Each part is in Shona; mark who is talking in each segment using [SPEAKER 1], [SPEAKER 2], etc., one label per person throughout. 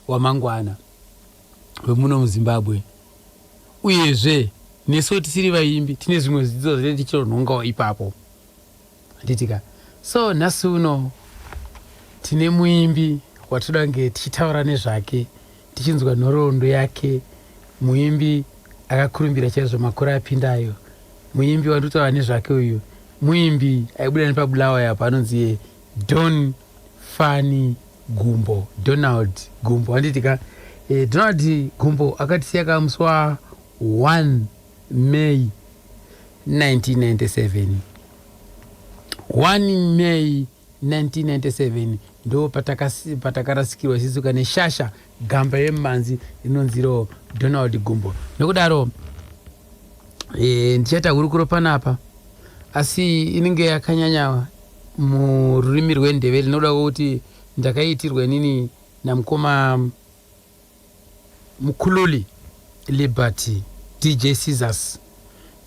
[SPEAKER 1] wamangwana wemuno muZimbabwe. Uyezve nesu tisiri vaimbi tine zvimwe zvidzidzo zvine tichironhongawo ipapo handitika. So nhasi uno tine muimbi watoda kunge tichitaura nezvake, tichinzwa nhoroondo yake, muimbi akakurumbira chaizvo makore apindayo, muimbi wandotaura nezvake uyu, muimbi aibuda nepabulawayo apa anonzi Don Fani Gumbo, Donald Gumbo handitika. Donald Gumbo akatisiyaka musi wa 1 May 1997. 1 May 1997 ndo patakarasikirwa sisuka neshasha gamba yemanzi inonziro Donald Gumbo. Nokudaro ndichata hurukuro panapa, asi inenge yakanyanya mururimi rwendeve rinoda kuti ndakaitirwe nini namukoma Mukululi Liberty DJ Scissors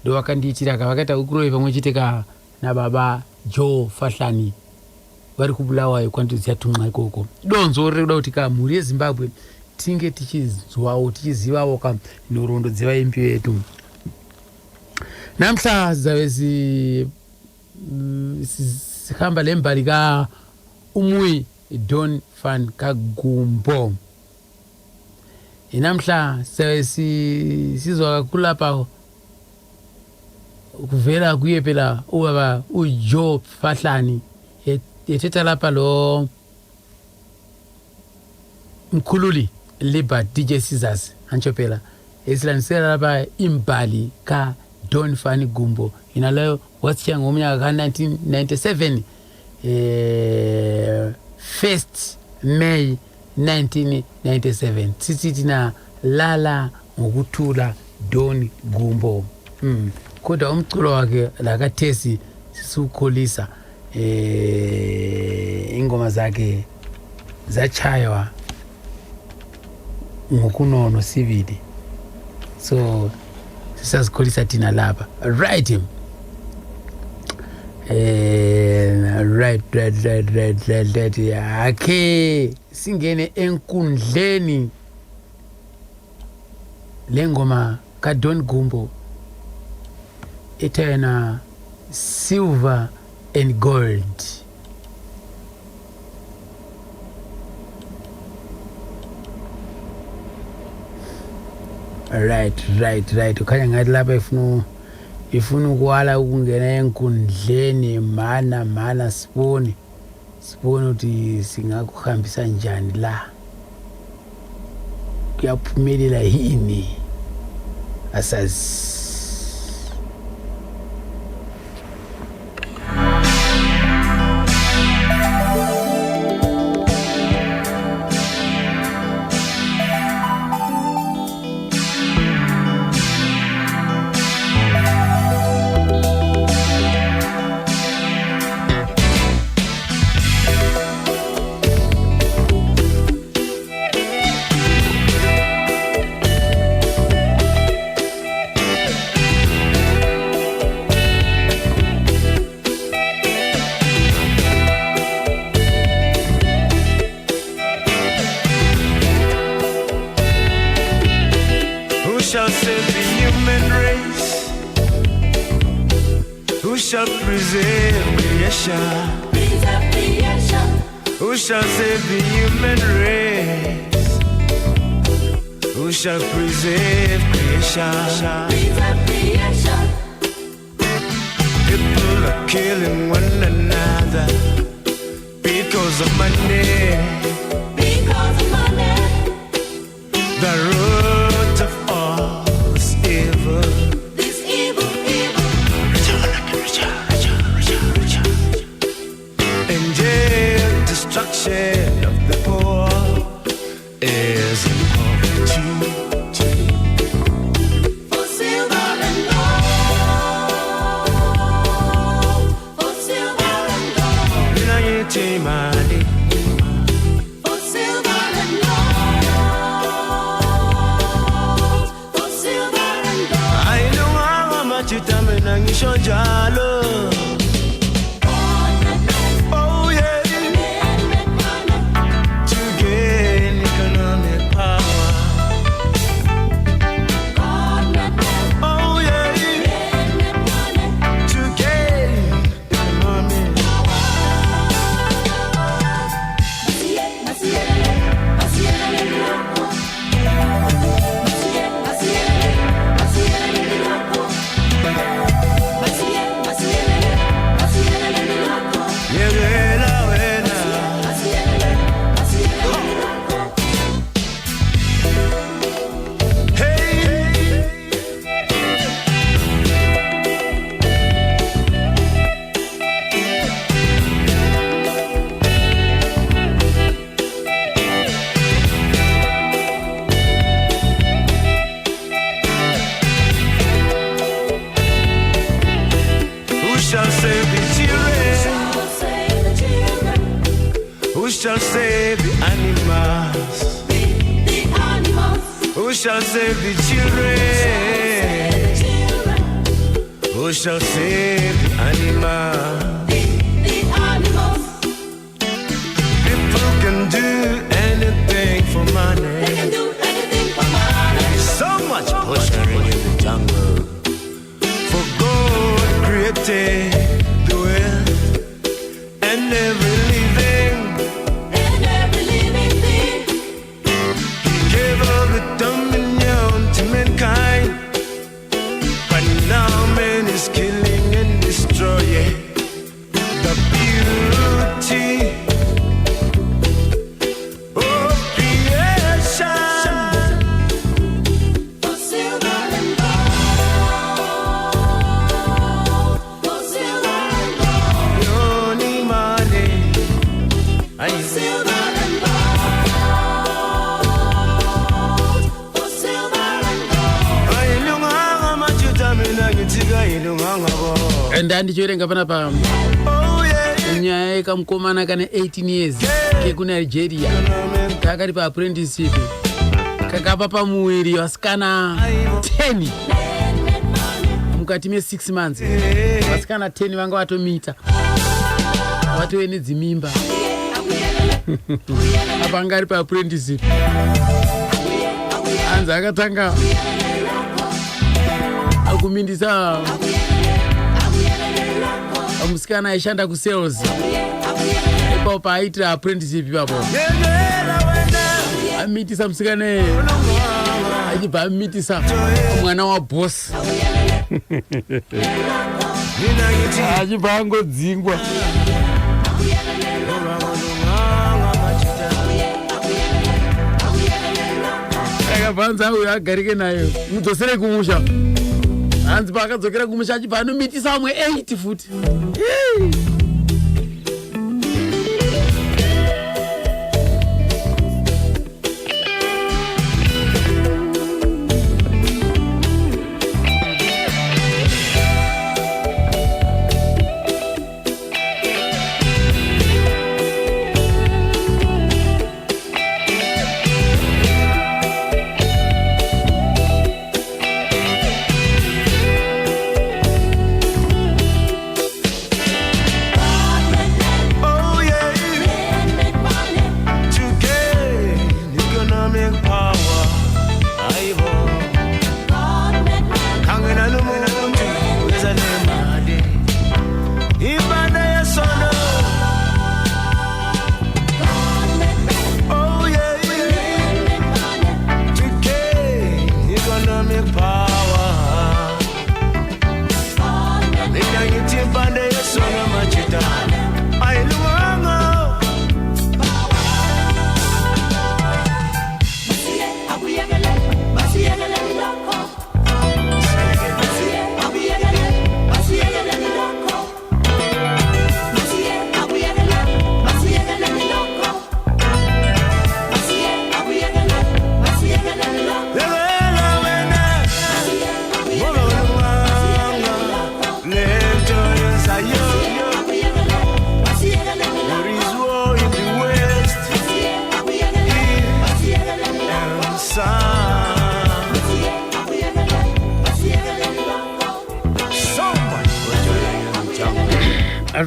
[SPEAKER 1] ndo vakandiitira vakaita hurukuro pamwe chete nababa Joe Fahlani vari kubulawayo kwandiziya tumwa ikoko. Donzo rekuda kuti mhuri yeZimbabwe tinge tichizwawo tichizivawo nhoroondo dzevaimbi vedu. Namhla zavezi sikhamba lembali Umui Don Fan Kagumbo. Namhla zavezi sizwa kakhulu kuvela kuye phela ubaba uJoe Fahlani yethetha lapha lo Mkhululi Liberty DJ Scissors antsho phela esilanisela lapha imbali Don Fani Gumbo inaleyo watsiya ngomnyaka ka1997 1st May 1997 tsitsitina lala ngokuthula Don Gumbo. Kodwa umculo wakhe lakathesi sisukholisa ingoma zakhe zachaywa ngokunono sivili, so sisazikholisa thina lapha right. Right akhe singene enkundleni lengoma kaDon Gumbo etena Silver and Gold. Right ukhanya ngathi lapha ifuna ukwala ukungena enkundleni mana sibone ukuthi singakuhambisa njani la, kuyaphumelela yini asazi.
[SPEAKER 2] shall save the human race? Who shall preserve creation? Who shall save the human race? Who shall preserve creation? People are killing one another because of money. The root of all is evil.
[SPEAKER 3] This evil.
[SPEAKER 2] Richer. And yet destruction of the poor is in poverty.
[SPEAKER 3] For silver and gold. For silver and gold.
[SPEAKER 2] In a yeti money.
[SPEAKER 3] For silver and gold. For silver and gold.
[SPEAKER 2] I know how much you tell me now you show jalo. Oh yeah. To gain economic save the animals?
[SPEAKER 3] The animals.
[SPEAKER 2] Who shall save the children? Who shall save the animals?
[SPEAKER 3] The animals.
[SPEAKER 2] People can do anything for
[SPEAKER 3] They
[SPEAKER 2] money.
[SPEAKER 3] can do anything for money.
[SPEAKER 2] So much posturing in the jungle. For God created the world and every living.
[SPEAKER 3] And every living thing.
[SPEAKER 2] He gave all the dominion to mankind. But now man is killing and destroying the beauty of creation.
[SPEAKER 3] For silver and gold. For silver and gold.
[SPEAKER 2] You need money.
[SPEAKER 3] Silver and gold. For silver and gold.
[SPEAKER 1] and andichoerenga panapa nyaya yekamukomana kana 18 years kekunigeria kakati paapprenticeship kakapa pamuwiri vasikana 10 mukati me6 months vasikana 10 vanga vatomita vatove nedzimimba apa anga ari paapprenticeship anzi akatanga akumindisa musikana aishanda kusales ipapo paaitira apprenticeship ipapo amitisa musikana achibva amitisa mwana wabhosi achibva angodzingwa akabvanza uyo agarike nayo mudzosere kumusha hanzi paakadzokera kumusha achibva anomitisa vamwe 8 futi.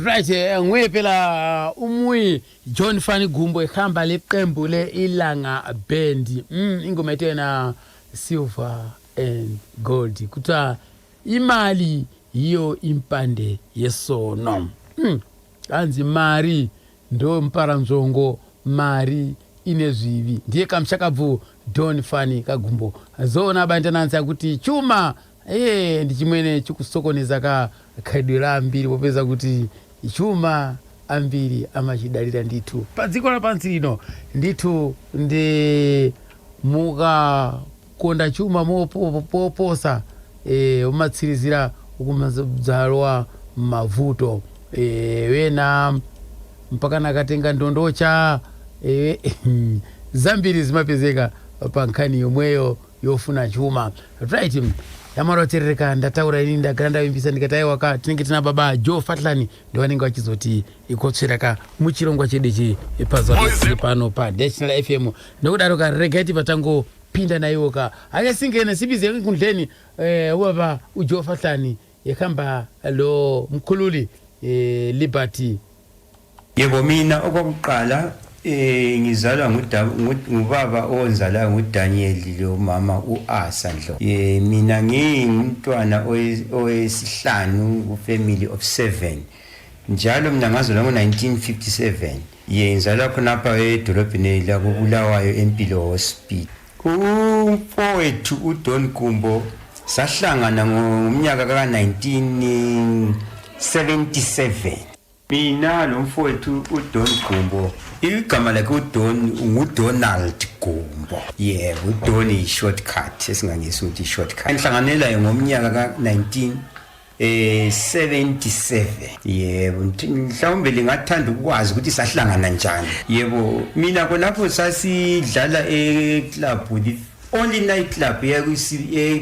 [SPEAKER 1] Right, nguye phela umwi John Fani Gumbo ehamba leqembu le Ilanga Band. Ingoma ethena Silver and Gold. Kuthiwa imali yiyo impande yesono. Kanzi mari ndo mparanzongo, mari inezvivi. Ndiye kamushakabvu John Fani Kagumbo. Zona bantananza kuti chuma ndichimwene chikusokoneza ka kadira ambiri popeza kuti chuma ambiri amachidalira ndithu padziko lapansi lino ndithu ndi mukakonda chuma moposa umatsirizira ukumadzalwa mavuto wena mpaka nakatenga ndondocha zambiri zimapezeka pa nkhani yomweyo yofuna chuma. Right, yamaroterereka ndataura ini ndagara ndavimbisa ndikati aiwaka tinenge tina baba Joe Fatlani ndo vanenge vachizoti ikotsveraka muchirongwa chedu chepazuva pano paNational FM. Ndokudaro regai tibva tangopinda naiwoka anyasingena sibize kundleni wava uJoe Fatlani yakhamba lo mkhululi Liberty.
[SPEAKER 4] Yebo, mina okokuqala ngizalwa ngubaba onzala nguDaniel lo mama uAsa Ndlo. Mina ngingumntwana owesihlanu ku family of 7. Njalo mina ngazalwa ngo1957. Ngizalwa khonapha edolobheni la kuBulawayo eMpilo Hospital. Umfowethu uDon Gumbo sahlangana ngomnyaka ka1977. Mina lo mfowethu uDon Gumbo igama lakhe nguDonald Gumbo. Yebo, uDon i-shortcut esingangisi ukuthi i-shortcut. Ngihlanganela ngomnyaka ka1977. Yebo, mhlawumbe lingathanda ukwazi ukuthi sahlangana njani. Yebo, mina khonapho sasidlala eclub, the only night club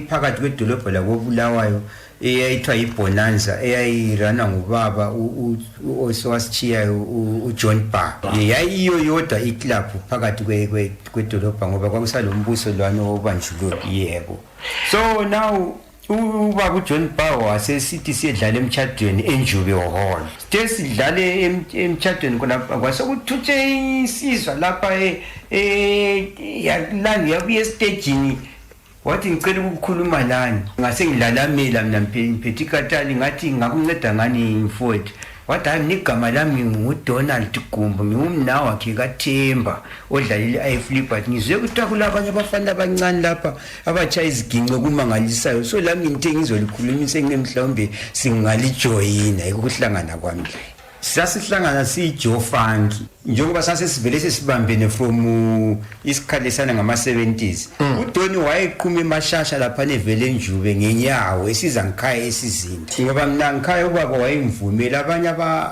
[SPEAKER 4] phakathi kwedolobho lakoBulawayo eyayithiwa iBonanza eyayirana ngubaba osowasitshiyayo uJohn Bar. Yayiyo yodwa iclub phakathi kwedolobha ngoba kwakusalombuso lwana obanjululo. Yebo, so now ubaba uJohn Bar wasesithi siyedlala emtshadweni eNjube Hall. Sithe sidlale emtshadweni khonapha kwasekuthuthe isizwa lapha yakulani yabuye estagini wathi ngicela ukukhuluma lani. Ngase ngilalamela mina mphethe ikatali ngathi ngakunceda ngani mfowethu. Wathi hayi nigama lami nguDonald Gumbo, ngumna wakhe kaThemba odlalile iFlipper. Ngizwe ukuthi kulabanye abafana abancane lapha abachaya iziginqo kumangalisayo, so lami ngithe ngizolikhulumisa mhlawumbe singalijoyina ukuhlangana kwami. Sasihlangana siJoe Funk njengoba sasesivele sesibambene from isikhalesana ngama-70s. uDoni wayeqhuma emashasha lapha nevele eNjube ngenyawo esiza ngikhaya esizinda ngoba mina ngikhaya ubaba wayemvumela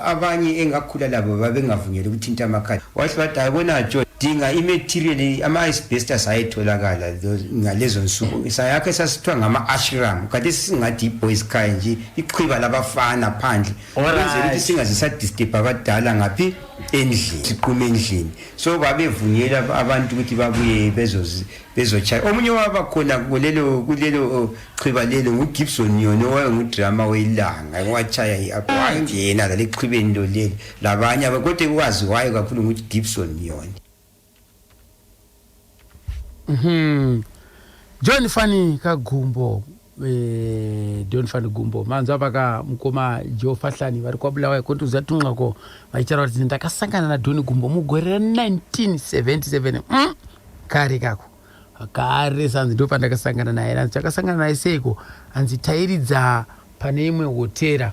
[SPEAKER 4] abanye engakhula labo babengavunyelwa ukuthinta amakhaya. Wathi bathi ayibona Joe dinga imaterial ama-asbestos ayetholakala ngalezo nsuku sayakhe sasithiwa ngama-ashram kade singathi i-boys khaya nje iqhiba labafana phandle ukwenzela ukuthi singazisadisturb abadala ngaphi endlini siqume endlini. So babevunyela abantu ukuthi babuye bezochaya. Omunye wabakhona kulelo qhiba lelo nguGibson Nyono wayengudrama welanga wachaya wangena la leqhibeni lo lelo labanye kodwa ukwazi waye kakhulu nguGibson Nyono.
[SPEAKER 1] John Fani kaGumbo Don Fani Gumbo manzo apaka mukoma Joe Fatlani vari kwaBulawayo kontuza tunqako vaichara kuti ndakasangana na Don Gumbo mugore 1977 kare kako kare sanzi ndo pandakasangana naye. Anzi takasangana naye seiko anzi tairidza pane imwe hotera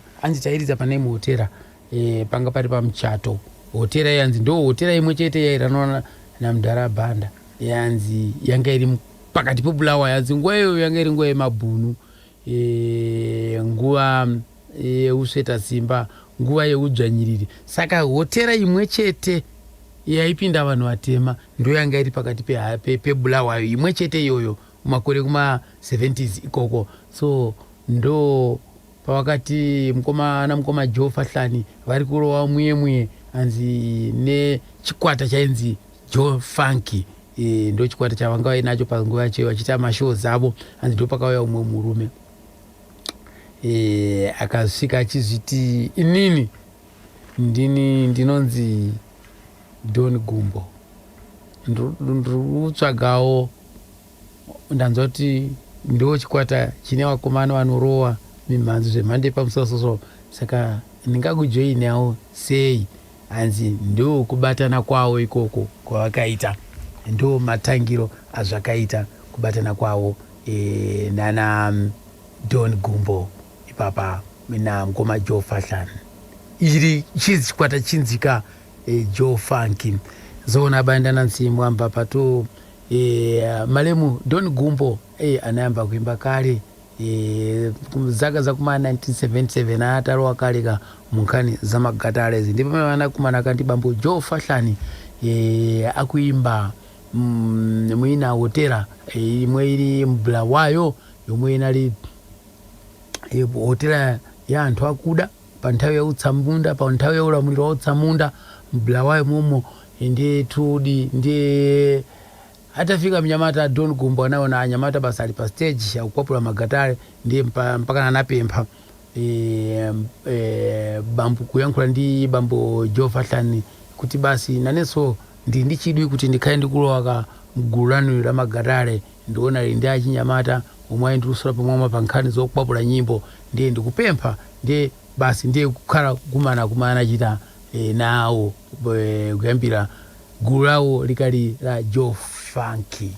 [SPEAKER 1] panga pari pamuchato. Hotera yanzi ndo hotera imwe chete yairana naMudharabhanda yanzi yanga iri pakati peBulawayo. Yanzi nguva iyoyo yanga iri nguva yemabhunu, nguva yeusveta simba, nguva yeudzvanyiriri. Saka hotera imwe chete yaipinda vanhu vatema ndo yanga iri pakati peBulawayo imwe chete iyoyo mumakore kuma-70s ikoko. So ndo pavakati mukoma Joe Fatlani vari kurova muyemwe anzi nechikwata chainzi Joe Funky. Ndo chikwata chavanga vainacho panguva yacho vachiita mashows avo. Anzi ndo pakauya umwe murume akasvika achizviti inini ndinonzi Don Gumbo ndikutsvagawo ndanzwa kuti ndo chikwata chine vakomana vanorowa mimhanzi zvemhando yepamusoro, saka ndingakujoinawo sei. Anzi ndo kubatana kwavo ikoko kwavakaita, ndo matangiro azvakaita kubatana kwavo nana Don Gumbo ipapa mina mukoma Joe Fatlani. Iri chizi chikwata chinzika Joe Funky. Zona banda nansi mwamba pato malemu Don Gumbo anayamba kuimba kare zaka za kuma 1977 atarowa kare ka munkani zamagatare ndipo vana kumana kandi bambo Joe Fatlani akuimba muina hotera imwe iri muBulawayo yomwe inali hotela ya anthu akuda pa nthawi ya utsamunda pa nthawi ya ulamuliro wa utsamunda mbulawayo momwe ndithudi ndi atafika mnyamata Don Gumbo anaona anyamata basi ali pa stage akukwapula magatare ndi mpaka anapempha bambo kuyankhula ndi bambo Joe Fahlani kuti basi nanenso ndi chidwi kuti ndikhale ndikulowa mgulu lanu la magatare ndiona ndi achinyamata omwe ndilusula pamwamba pa nkhani zokwapula nyimbo ndiye ndikupempha ndiye basi ndiye kukhala kumana chita nawo kuyambira gulu lawo likali la Joe Funky.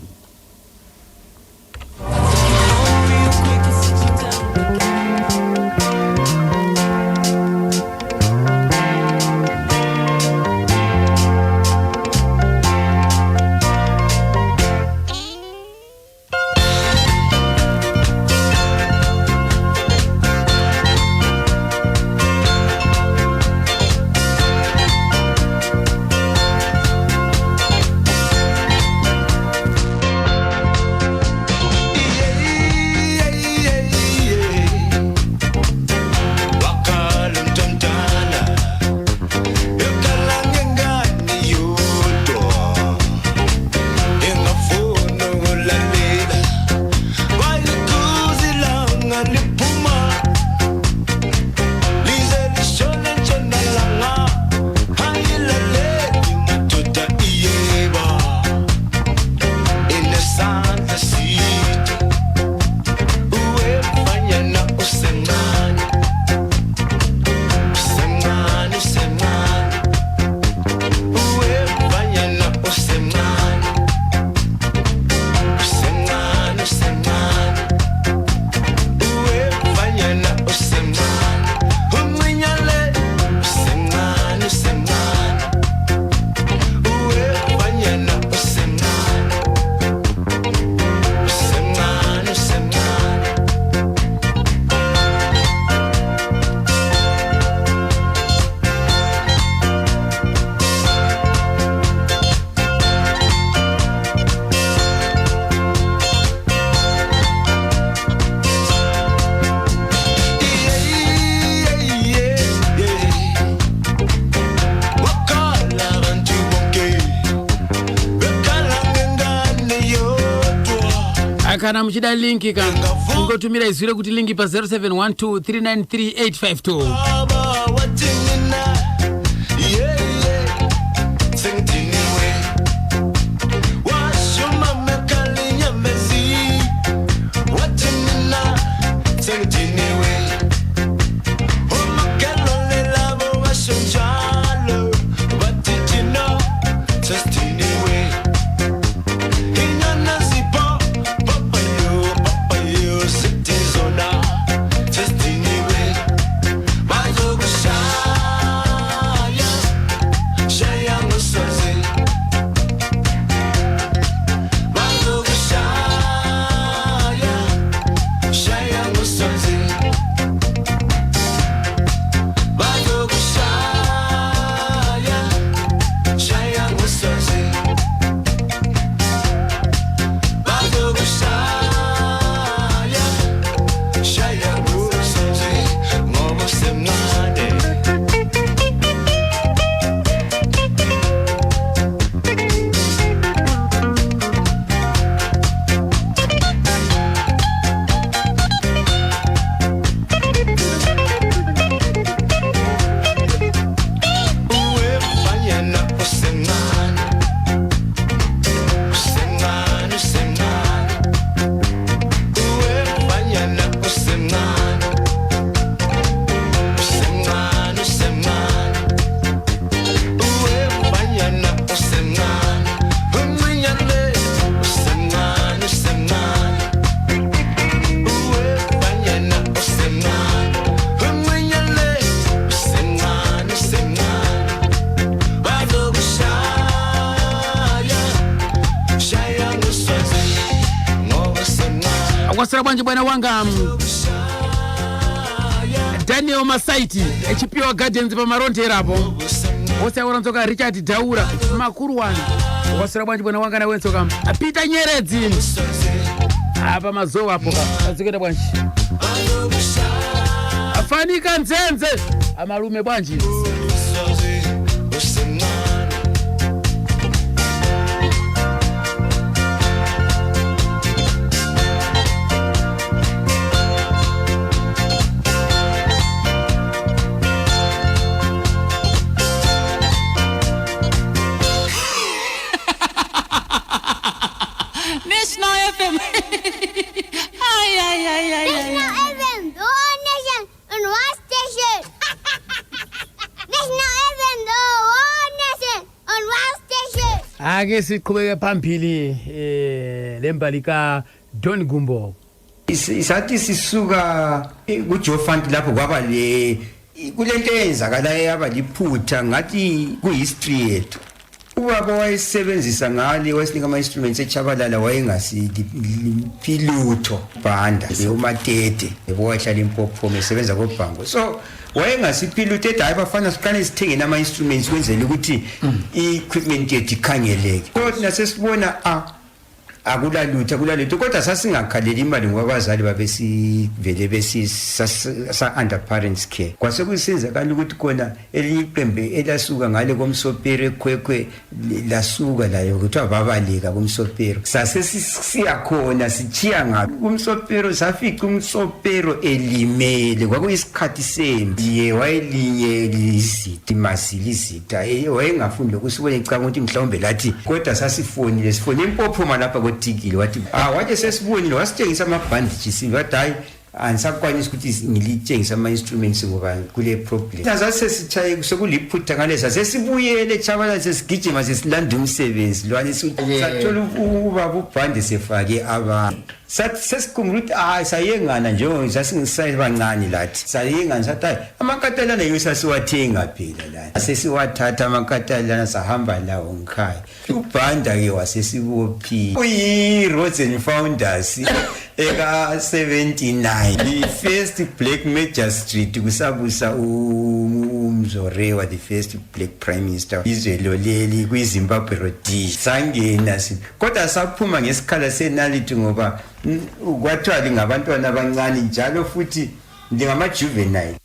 [SPEAKER 1] kana muchida linki ka ngotumira izwire kuti linki pa 0712393852 Bwanji bwana wanga Daniel Masaiti echipiwa Gardens pa marontera hapo wose waranzoka Richard Daura makuru wanu wasira bwanji bwana wanga na wensoka Peter Nyeredzi apa mazowa hapo azikenda bwanji afanika nzenze amalume bwanji
[SPEAKER 3] National FM. Ay.
[SPEAKER 5] National FM, the one nation and one station. National FM, the one nation and one station.
[SPEAKER 1] ake siqhubeke phambili lembali ka Don Gumbo
[SPEAKER 4] isathi sisuka kuJoe Fund lapho kwaba le kulento eyenzakala yaba liphutha ngathi kuhistory yethu. Ubaba wayesebenzisa ngale wasinika ama-instruments echabalala wayengasiphi lutho bhanda umatete ebewahlala Limpopo esebenza koBhango so wayengasiphi lutho ethi hayi bafana siqale sithenge nama-instruments kwenzela ukuthi i-equipment yethu ikhangeleke kodwa sesibona akulalutho kodwa sasingakhaleli imali ngoba abazali babesivele sa-under parents care kwase kusenzakala ukuthi khona elinye iqembe elasuka ngale komsopero ekhwekhwe lasuka layo kuthiwa babaleka komsopero sase siyakhona sichiya ngapi kumsopero safica umsopero elimele kwakuyisikhathi sembi wayelinye liziti masilizita wayengafundi lokusibona icanga ukuthi mhlawumbe lathi kodwa sasifonile sifone Limpopo lapha Tikile wathi waje sesibonile wasitshengisa amabhandiji wathi hayi anisakwanisa ukuthi ngilitshengisa ama-instruments ngoba kule problem sase sithaye sekuliphutha ngalesa sesibuyele echabalala sesigijima sesilanda umsebenzi lwane sathola ubaba ubhande sefake abantu sesikhumbula ukuthi sayengana njengoba sasingisabancane lathi sayengana sathi hayi amakatalana yiwo sasiwathenga phela la sesiwathatha amakatalana sahamba lawo ngikhaya ubhanda-ke wasesibophi kuyi-Rosen Founders eka 79 the first black Major Street kusabusa uMzorewa the first black prime minister izwe loleli kwiZimbabwe Road sangena kodwa saphuma ngesikhala senality ngoba kwathwali ngabantwana abancane njalo futhi ngama-juvenile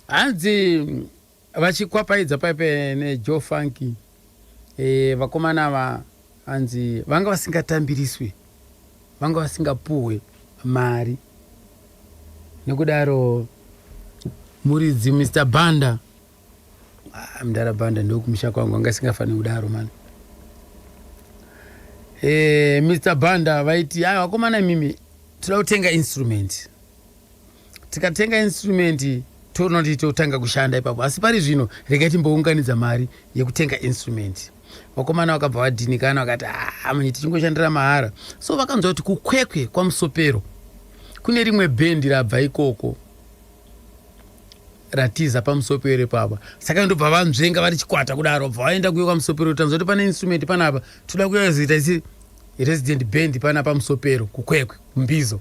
[SPEAKER 1] hanzi vachikwapayidza paipe neJoe Funky vakomana ava hanzi vanga vasingatambiriswi vanga vasingapuhwe mari nekudaro muridzi Mr. Banda mudara Banda ndokumusha kwangu anga singafaniri kudaro mani Mr. Banda vaiti hayi vakomana mimi toda kutenga instrument tikatenga instrument tonoti totanga kushanda ipapo asi pari zvino regai timbounganidza mari yekutenga instrument vakomana vakabva vadhinikana vakati manye tichingoshandira mahara so vakanzwa kuti kukwekwe kwamusopero kune rimwe bhendi rabva ikoko ratiza pamusopero ipapa saka ndobva vanzvenga vari chikwata kudaro bva vaenda kuyo kwamusopero tanzwa kuti pane instrument panapa toda kuya zita isi resident band pana pamusopero kukwekwe kumbizo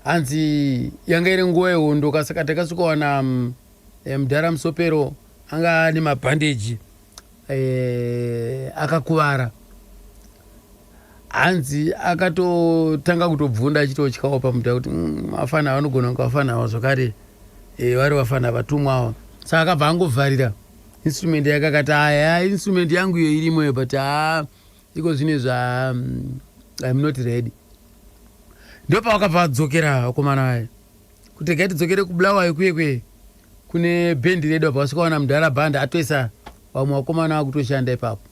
[SPEAKER 1] hanzi yanga iri nguva yehondo saka takasukawana mudhara musopero anga ane mabhandeji akakuvara hanzi akatotanga kutobvunda achitotyawo pamuda kuti vafana vanogona kunge vafana ava zvakare vari vafana vatumwawa saka akabva angovharira instrument yakakati aya instrument yangu iyo irimo but iko zvine I'm not ready ndopa vakabva vadzokera vakomana vaya kuti gai tidzokere kubulawayo kuyekwe kune bhendi redu vabva vasvikawana mudhara bhanda atoisa vamwe vakomana vakutoshanda ipapo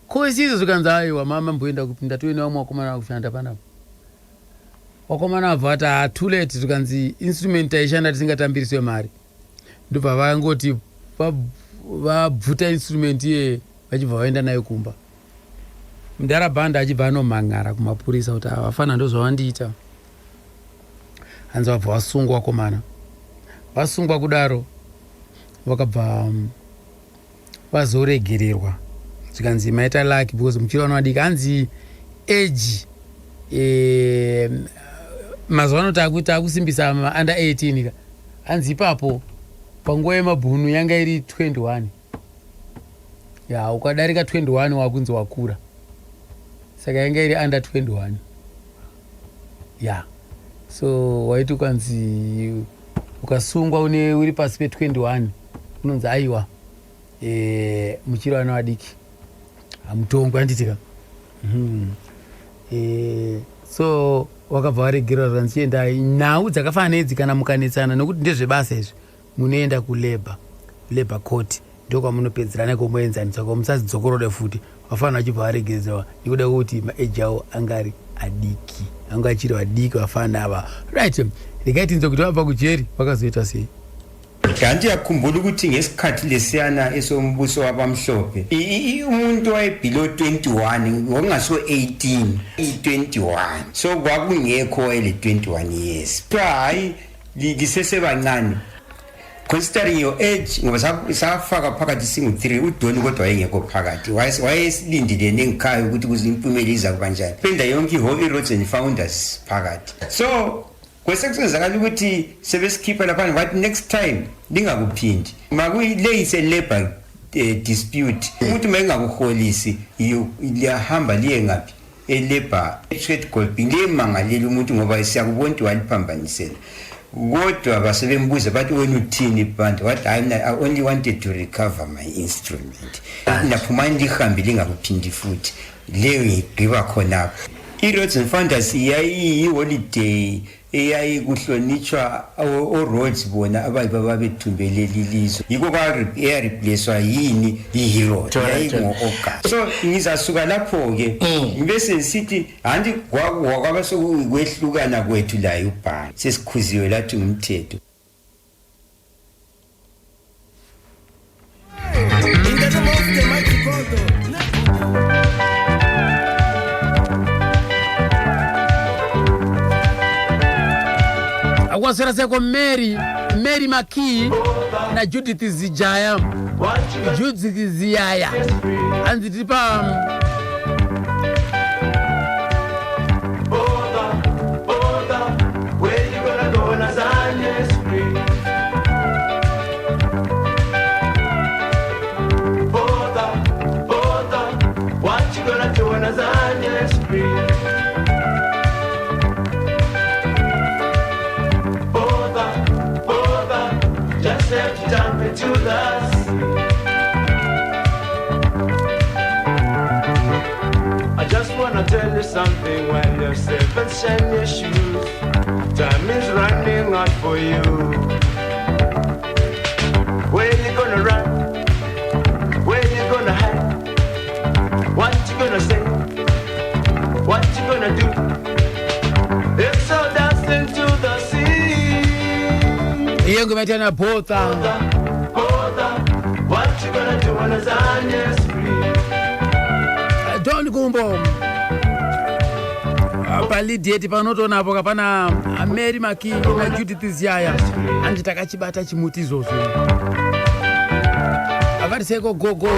[SPEAKER 1] koisizo zvikanzi aiwa mama mboenda kupinda toine vamwe vakomana vakushanda panapa vakomana vabva vati too late zvikanzi instrument taishanda tisingatambiriswe mari ndobva vangoti vabvuta instrument iye vachibva vaenda nayo kumba mudhara bhanda achibva anomhangara kumapurisa kuti vafana ndozvavandiita hanzi vabva vasungwa vakomana vasungwa kudaro vakabva vazoregererwa zvikanzi maita laki because muchirano vadiki hanzi age mazuva ano takusimbisa under 18 hanzi ipapo panguva yemabhunu yanga iri 21 ya ukadarika 21 wakunzi wakura saka yanga iri under 21 yeah. So waiti ukanzi ukasungwa uri pasi pe21 unonzi aiwa muchiri vana vadiki hamutongwa anditika so wakabva waregerwa zvanzichienda nhau dzakafanana nedzi kana mukanetsana nokuti ndezvebasa izvi munoenda kulabor court ndokwamunopedzerana komuenzaniswa kwa musadzidzokoroda futi vafanira vachibva varegezewa nekuda kwekuti maeji avo angari adiki anga achiri vadiki vafana ava right. Ndikatinzwa kuti vabva kujeri vakazoita sei.
[SPEAKER 4] Ndiyakhumbula ukuthi ngesikhathi lesiyana esombuso wabamhlophe umuntu wayebelow 21 ngokungaso 18 i21 so kwakungekho ele 21 years hayi lisesebancane considering your age ngoba safaka phakathi singu 3 uDoni kodwa wayengekho phakathi wayesilindile nengikhaya ukuthi kuzimpumela iza kubanjani phenda yonke iRhodes and Founders phakathi so kwesekusenza ukuthi sebesikhipa lapha bathi next time lingakuphindi makuyileyise labor dispute umuntu mengakuholisi liyahamba liye ngaphi elabor trade golping lemangalela umuntu ngoba siyakubona ukuthi waliphambanisela kodwa basebembuza bathi wena uthini bantu wathi I only wanted to recover my instrument naphuma ndihambe lingakuphindi futhi leyo igqiba khona iRhodes and Founders yayi-holiday eyayikuhlonitshwa oRhodes bona abayiba bethumbeleli lizwe yiko kwareplacewa yini iHero yayingo-August so ngizasuka lapho-ke ngibese ngisithi hanti kwaba sokwehlukana kwethu la ubhani sesikhuziwe lathi ngumthetho.
[SPEAKER 1] Akwasera seko Mary Maki na Judith Zijaya Judith Ziyaya anzi tipa
[SPEAKER 2] where you gonna go on Azania Street? What you gonna do on Azania Street? Jump into the sea. I just wanna tell you something. When you're safe and shine your shoes, time is running out for you. Where you gonna run? Where you gonna hide? What you gonna say? What you gonna do? If so, dance into the sea.
[SPEAKER 1] Yengu metana bota.
[SPEAKER 2] What you gonna do on Azania Street?
[SPEAKER 1] Don't Gumbo. Palidieti panoto napo kapana Mary Maki na Judith Ziyaya anditaka chibata chimutizo so. Avari seko gogo.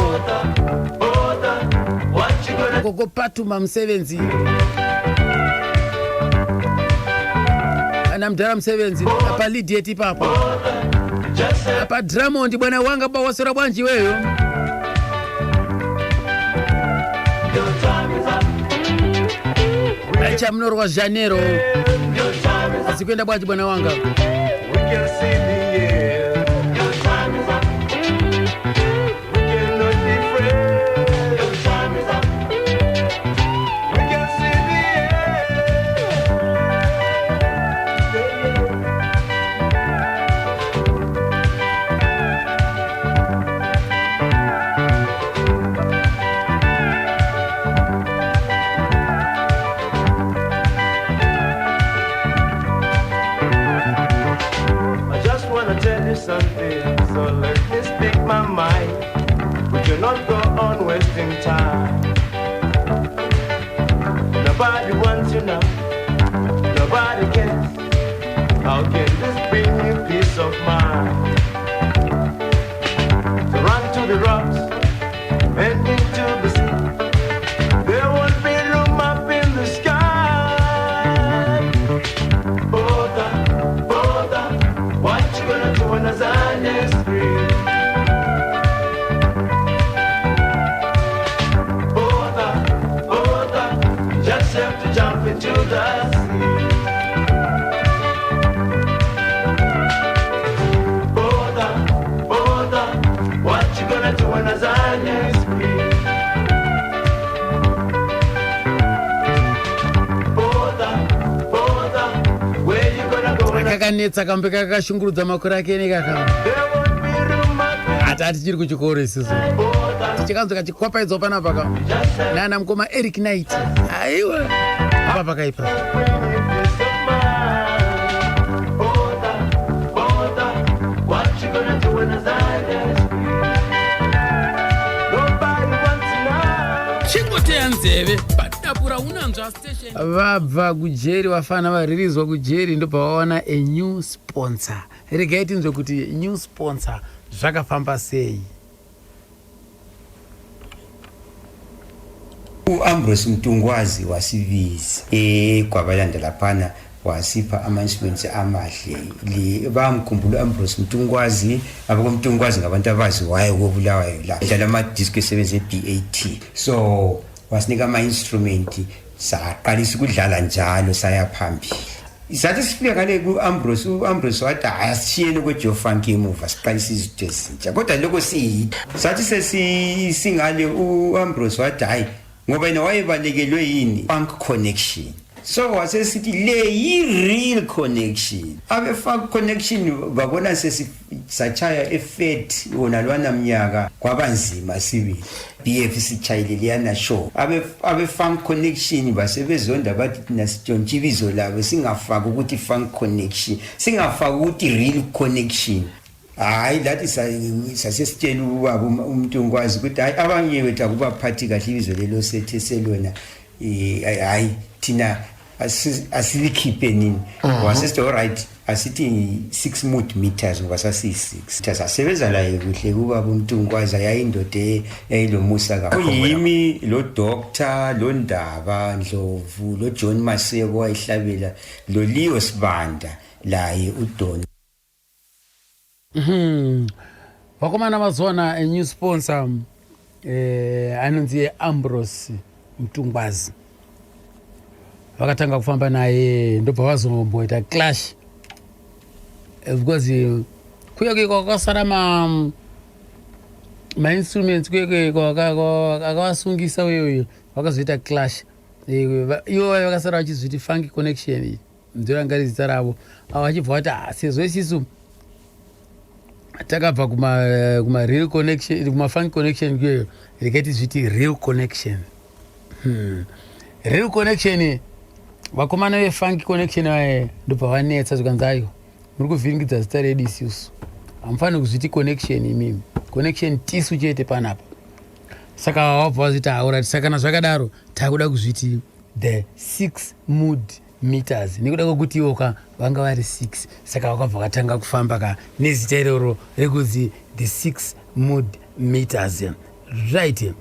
[SPEAKER 2] What you gonna
[SPEAKER 1] Gogo Patuma Msevenzi. Anamdara Msevenzi palidieti papa. Apa Drummond bwana wanga bawasira bwanji weyo. Acha mnoro wa Janeiro. Asikwenda bwanji bwana wanga.
[SPEAKER 2] we can see the air. Your time is up. We cannot be afraid. Your time is up. We can see the I just wanna tell you something, so let me speak my mind. We cannot go on wasting time. Nobody wants you now, nobody cares. How can this bring you peace of mind? To run to the rocks and into the sea. There won't be room up in the sky. What you gonna do on Azania Street? the sea. Border, what you gonna do when the Zion is free? Border, where you gonna go when
[SPEAKER 1] kakanetsa kambe kakashungurudza makore ake nekaka
[SPEAKER 2] there won't be room
[SPEAKER 1] hati tichiri kuchikoro isusu tichikanzwa kachikwapaidzwa panapa ka nana mukoma Eric Knight aiwa apa pakaipa
[SPEAKER 2] what you gonna do when the Zion is free? Nobody wants to know.
[SPEAKER 1] chingoteya nzeve padapura unanzva station vabva kujeri vafana varirizwa kujeri ndobva vawana a new sponsor. Regai tinzwe kuti new sponsor zvakafamba sei.
[SPEAKER 4] uAmbrose Mtungwazi wasibiza kwabalandela phana wasipha ama-instruments amahle bamkhumbula uAmbrose Mtungwazi abakomtungwazi ngabantu abaziwayo kobulawayo la dlala ama-disc esebenza eBAT so wasinika ama-instrument saqalisa ukudlala njalo saya phambili. Sathi sifika ngale kuAmbrose uAmbrose wathi asishiyeni kweJoe Funk emuva siqalisa izinto ezintsha kodwa lokho sathi sesingale uAmbrose wathi hayi ngoba yena wayebalekelwe yini Funk Connection so wasesithi le yi-real connection abe-Funk Connection babona sesisachaya efet wona lwana mnyaka kwabanzima sibili BF sichayile liyana show abe-Funk Connection basebezonda bathi thina sitshontshe ibizo labo singafaki ukuthi Funk Connection singafaki ukuthi real connection. Hayi lathi sasesitshela ubaba uMtungwazi ukuthi hayi abanye bethu akubaphathi kahle ibizo lelo sethe selona hayi thina asilikhiphe nini wasesithi alright asithi 6 mood meters ngoba sasi6 sasebenza la kuhle kubaba uMtungwazi yayindoda eyilomusa kakhulu uyimi lo doctor lo Ndaba Ndlovu lo John Maseko wayihlabela lo Leo Sibanda laye uDon
[SPEAKER 1] vakomana vazona a new sponsor anonzi Ambrose Mtungwazi vakatanga kufamba naye ndobva vazomboita clash because kuye kwakasara ma-instruments kuye akavasungisa uyoyo vakazoita clash ivo vakasara vachizviti Funk Connection ndorangari zita ravo avo vachibva vati sezvo isisu takabva kuma real connection kuma Funk Connection kuyo rekaiti zviti real connection real connection vakomana veFunk Connection vaye ndobva vanetsa zvikanzayo muri kuvhiringidza zita redu isusu hamufaniri kuzviti connection imimi connection tisu chete panapa saka vabva vazviti haurati saka nazvakadaro takuda kuzviti the 6 mood meters nekuda kwekuti ivoka vanga vari 6 saka vakabva vakatanga kufamba ka nezita iroro rekuzi the 6 mood meters right.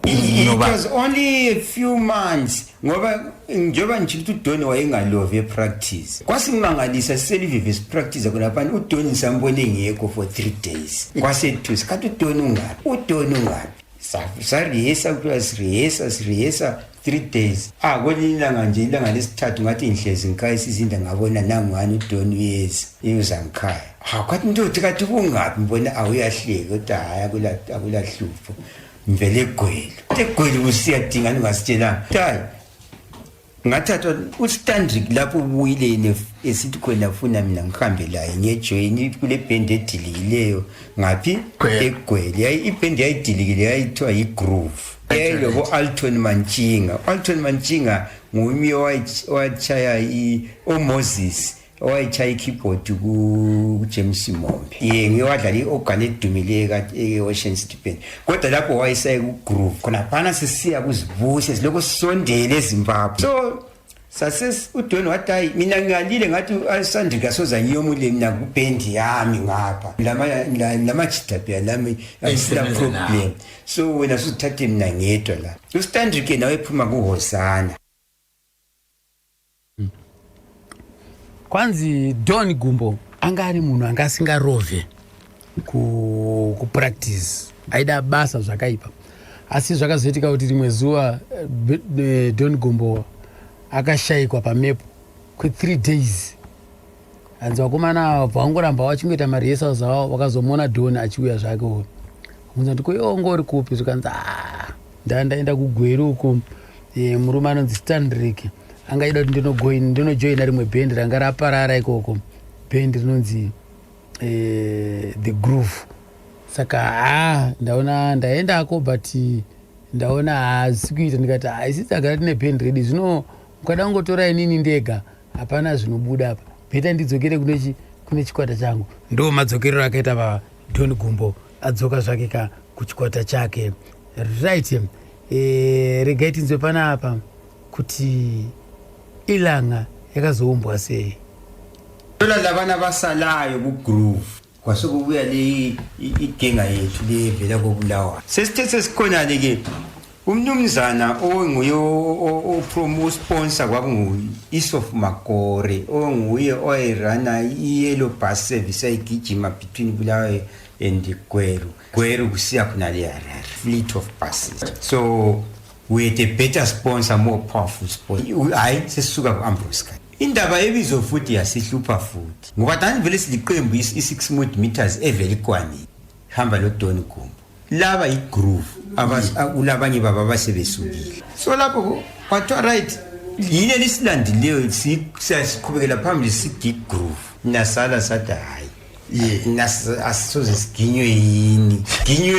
[SPEAKER 4] It was only a few months ngoba njengoba ngithi uDoni wayengalove practice kwasingimangalisa siselivive practice khonapha uDoni sambone ngekho for 3 days kwasethu sikathi uDoni ungapi sarihesa sirihesa 3 days kolilanga nje ilanga lesithathu ngathi inhlezi ngikhaya sizinda ngabona nangani uDoni uyeza ngikhaya kwathi ndothi kathi kungapi ngibona awuyahleka kodwa hayi akulahlupho mvele egwele usiyadingana ungasitshelanga hayi ngathathwa uStandrick lapho ubuyile esithi khona funa mina ngihambe laye ngejoin kule band edilikileyo ngaphi egwele iband yayidilikile yayithiwa yiGroove yayilo Alton Manchinga ngumye wachaya oMoses owayechaya ikeyboard kuJames Mombe ngiwadlala iorgan edumile eOcean City Band kodwa lapho wayesaye kuGroove khona phana sisiya kuzibuse siloko sisondele eZimbabwe so sases uDoni wathi hayi mina ngalile ngathi aSandrika soza ngiyomule mina kuband yami ngapha lamajitape lami ayisila problem so wena susithathe mina ngedwa la uStandrick nawe ephuma kuHosana
[SPEAKER 1] kwanzi Don Gumbo angari munhu angasingarove ku practice aida basa zvakaipa asi zvakazoitika kuti rimwe zuva Don Gumbo akashayikwa pamepo kwe3 days. Hanzi vakomana vangoramba vachingoita marehesals avo, vakazomona Don achiuya zvake uyu. Kunza ndikoyongori kupi zvikanzi ndaenda kugweru uko murume anonzi Standrick angaida kuti ndinojoina rimwe bhendi ranga raparara ikoko, bhendi rinonzi The Groove. Saka ndaona ndaendako but ndaona haasi kuita, ndikati haisi tagara tine bhendi redi zvino mukada kungotora inini ndega hapana zvinobuda apa, bheta ndidzokere kune chikwata changu. Ndo madzokerero akaita paDon Gumbo, adzoka zvake kuchikwata chake. Right. Regai tinzwe panapa kuti ilanga yakazoumbwa sei.
[SPEAKER 4] Tola lavana vasalayo kugroove kwasekubuya le igenga yethu levela kobulawa. Sesithe sesikhona ke umnumzana onguye sponsor kwakungu Isof Makore, onguye oyirana i-yellow bus service ayigijima between Bulawayo and Gweru kusiya khona le Harare, fleet of buses. So with a better sponsor, more powerful sponsor, hayi sesisuka ku-Ambrose. Indaba ebizwa futhi yasihlupha futhi ngoba tani vele siliqembu i6 meters evele kwani hamba lo Don Gumbo laba igroove ulabanye baba abasebesukile. So lapho kwathiwa right yini lisilandileyo siqhubekela phambili sigig groove nasala sathi hayi asisoze siginywe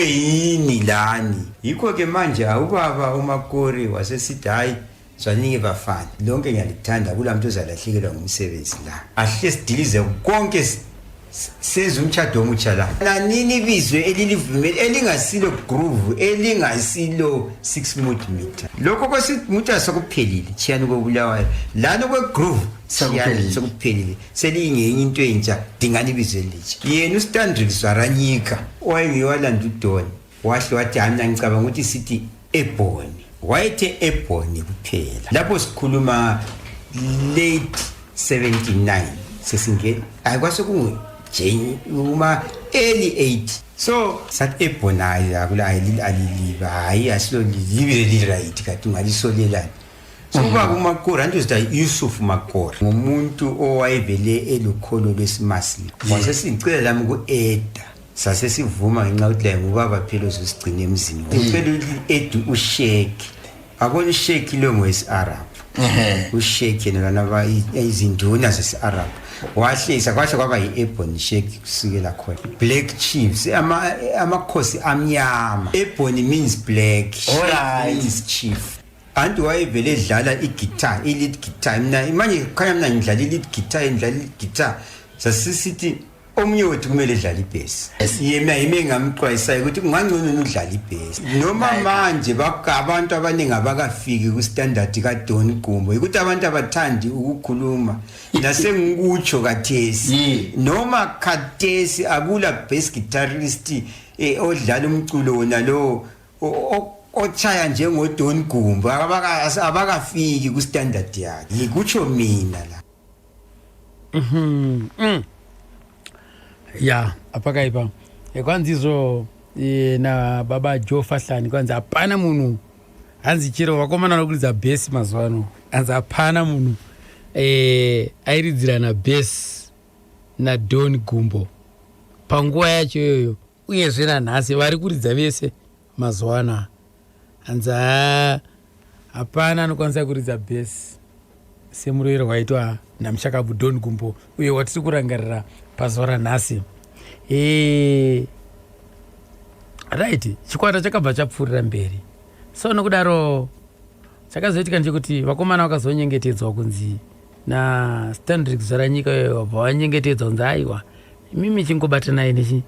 [SPEAKER 4] yini lani. Yikho ke manje ubaba uMakore wasesithi hayi zwaningi bafana lonke ngiyalithanda kulamuntu ozalahlekelwa ngumsebenzi la, ahle sidilize konke senze umtshado omutsha la. Nanini ibizwe elilivumela elingasilo groove elingasilo 6 meter lokho kwesimutsha sokuphelile chiyani kobulawayo lana kwe groove chiyani sokuphelile selingenye into entsha dingani ibizwe litsha. Yena uStandrick Zwaranyika owayengiwalanda uDon wahle wathi mina ngicabanga ukuthi sithi Ebony, wayethe Ebony kuphela. Lapho sikhuluma late 79 sesingena ayikwasekungu uma early 80. So sathi Ebony akula aliliba hayi asilo libe liright kathi ngalisolelana. So ubaba uMakore andozita Yusuf Makore ngumuntu owayevele elokholo lwesimasini. Wasesicela lami ku-Eda sasesivuma ngenxa ukuthi la ngubaba phela ozosigcina emzini. Ucela uEdu uSheki. Akona uSheki lo ngwesi-Arab. uSheki nalana izinduna zesi-Arab. Wahlisa kwahle kwaba yi-Ebony Sheki kusukela khona. Black Chiefs amakhosi amnyama. Ebony means black, means chief. Antu wayevele edlala i-guitar, i-lead guitar. Manje khanya mina ngidlala i-lead guitar, ngidlala i-guitar. Sasisithi omunye wethu kumele edlala ibass. Yena ngamxwayisayo ukuthi kungangcono udlala ibass. Noma manje abantu abaningi abakafiki ku-standard kaDon Gumbo ukuthi abantu abathandi ukukhuluma nasengikutsho kathesi noma khathesi akula bass guitarist odlala umculo wona lo ochaya njengoDon Gumbo abakafiki ku-standard yakhe. Ngikutsho mina la.
[SPEAKER 1] Ya apakaipa kwanzizo na baba Joe Fahlani kwanzi hapana munhu hanzi chero vakomana nokuridza besi mazuva ano hanzi hapana munhu airidzira na besi na Don Gumbo panguva yacho iyoyo uyezve nanhasi vari kuridza vese mazuva ano hanzi hapana anokwanisa kuridza besi semurero waitwa namushakabu Don Gumbo uye watiri kurangarira pazuva ranhasi. Right, chikwata chakabva chapfuurira mberi. So nokudaro chakazoitika ndechekuti vakomana vakazonyengetedzwa kunzi na Standrick Zwaranyika wabva wanyengetedzwa kunzi aiwa mimi chingobatanai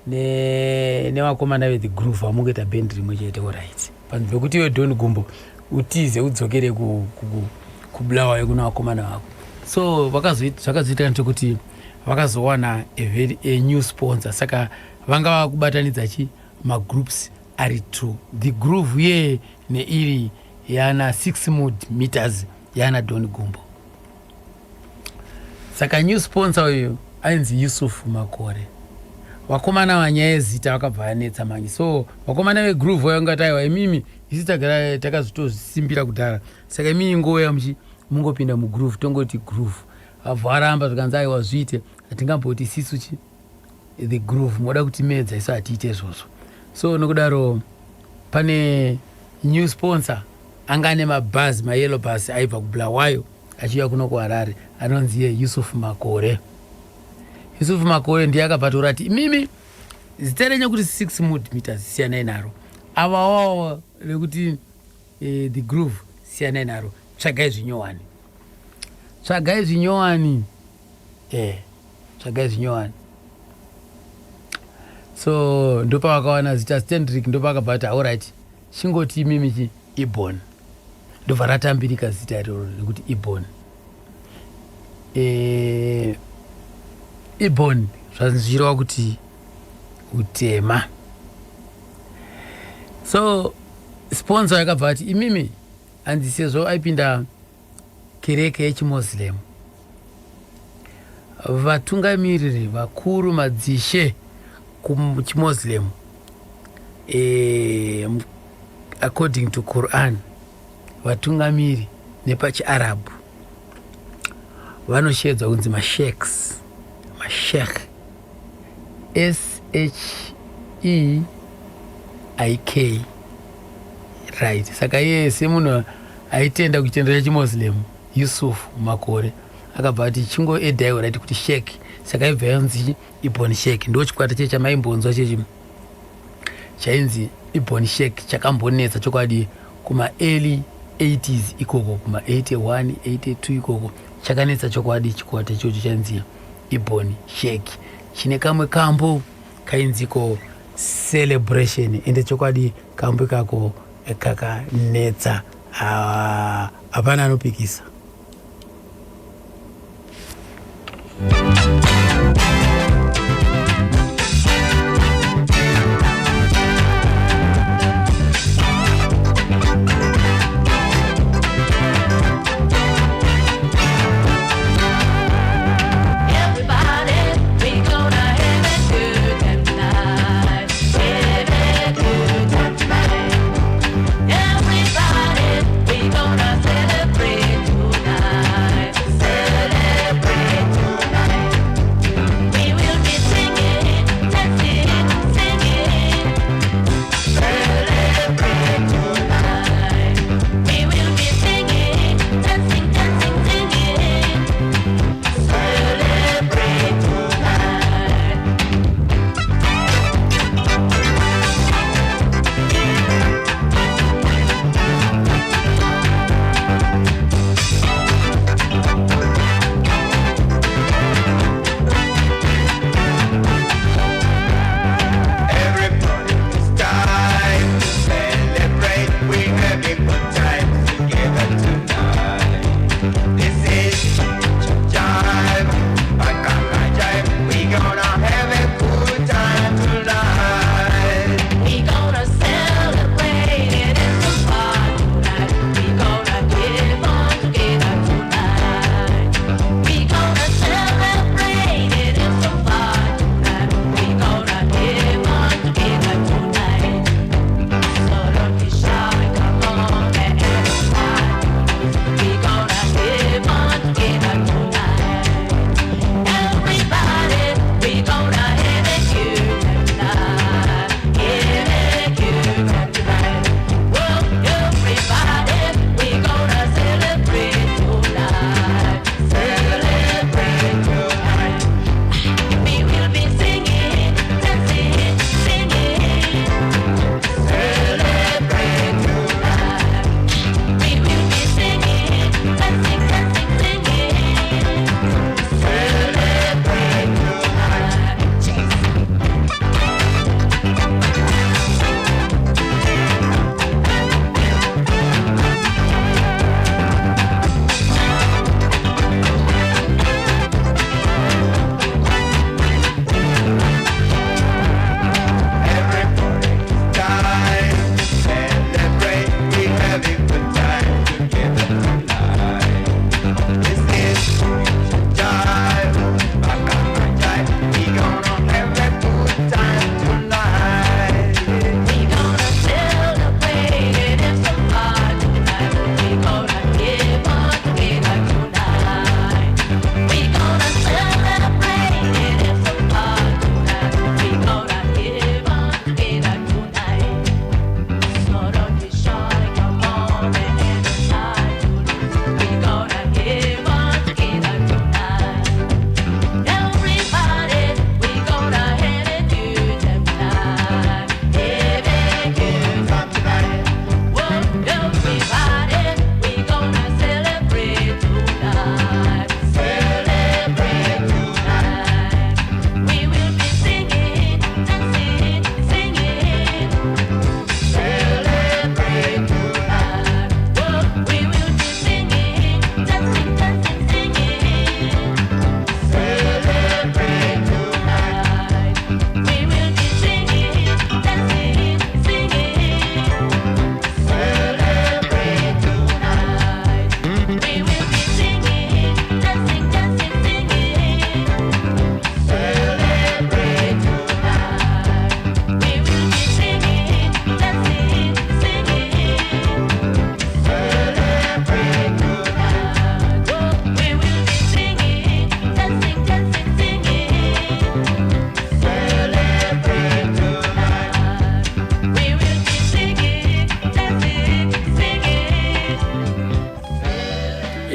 [SPEAKER 1] nevakomana veThe Groove vamungoita bhendi rimwe chete. Right, panzvimbo yekuti iwe Don Gumbo utize udzokere kubulawayo kuna vakomana vako. So zvakazoitika ndechekuti vakazowana a new sponsor, saka vanga vakubatanidza magroups ari 2 The Groove ye neiri yana 6 meters yana Don Gumbo. Saka new sponsor uyu ainzi Yusuf Makore vakomana vanyaya yezita vakabva vanetsa manje. So vakomana vegroove vaingati aiwa imimi isi tagara takazotozisimbira kudhara, saka imini ngouya mungopinda mugroove tongoti groove. Vabva varamba zvikanzi aiwa zviite, hatingamboti isisu the groove moda kutimedza, isu hatiite izvozvo. So nokudaro pane new sponsor anga ane mabhazi, mayellow bus aibva kubulawayo achiuya kuno kuharare, anonzi Yusuf Makore. Yusuf Makore ndiye akabva taura ati imimi zita renyu kuti 6 mood meters siyanai naro, avawawo rekuti the groove siyanai naro, tsvagai zvinyowani, tsvagai zvinyowani, tsvagai zvinyowani. So ndopa vakawana zita Stendrick, ndopa akabva ati alright chingoti imimi Ibon, ndobva ratambirika zita iroro rekuti Ibon. Ibon zvanzvirwa kuti utema. So sponsor yakabva ati imimi hanzi sezvo aipinda kereke yechimuslim, vatungamiriri vakuru madzishe kuchimuslim according to Quran, vatungamiri nepachiarabu vanoshedzwa kunzi masheikhs, mashekh, SHEIK, right. Saka iye semunhu aitenda kuchitendero chechimuslim Yusuf Makore akabva ati chingoedhaiwo right kuti sheikh, saka ibva yanzi Ibn Sheikh. Ndo chikwata che chamaimbonzwa chechi chainzi Ibn Sheikh chakambonetsa chokwadi kuma early 80s ikoko, kuma 81 82 ikoko chakanetsa chokwadi chikwata ichocho chainzi Ibn Sheikh, chine kamwe kambo kainziko celebration, ende chokwadi kambo kako kakanetsa, hapana anopikisa.
[SPEAKER 3] Everybody, we gonna celebrate.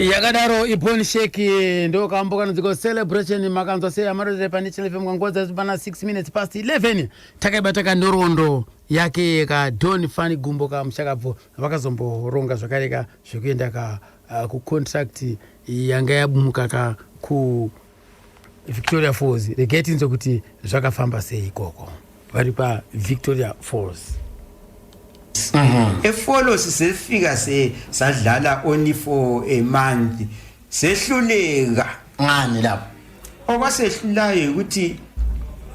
[SPEAKER 1] yakadaro iponi sheki ndo kambo kana dziko celebration makanzo se amarore pa National FM ngwangoza zibana 6 minutes past 11 takaibataka ndorondo yake ka Don Fani Gumbo ka mshakabvo vakazomboronga zvakareka zvekuenda ka ku contract yanga yabumuka ka ku Victoria Falls regeti nzo kuti zvakafamba sei ikoko vari pa Victoria Falls.
[SPEAKER 4] Efollow sisefika sadlala only for a month sehluleka
[SPEAKER 6] ngani lapho
[SPEAKER 4] okwasehlulayo ukuthi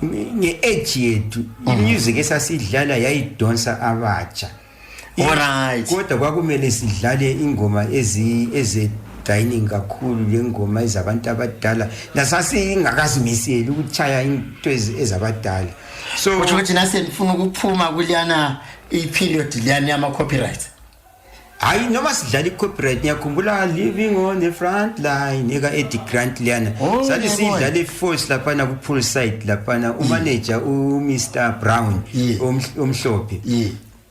[SPEAKER 4] nge-age yethu music esasidlala yayidonsa abatsha.
[SPEAKER 6] Alright.
[SPEAKER 4] Kodwa kwakumele sidlale ingoma dining kakhulu lengoma ezabantu abadala nasasingakazimiseli ukuchaya into ezabadala. So
[SPEAKER 6] ukuthi nase nifuna ukuphuma kuliyana i-period liyana yama copyright.
[SPEAKER 4] Hayi noma sidlala i-copyright ngiyakhumbula living on the front line eka Eddie Grant liyana sathi sidlala i-force laphana ku-poolside laphana umanager uMr Brown omhlophe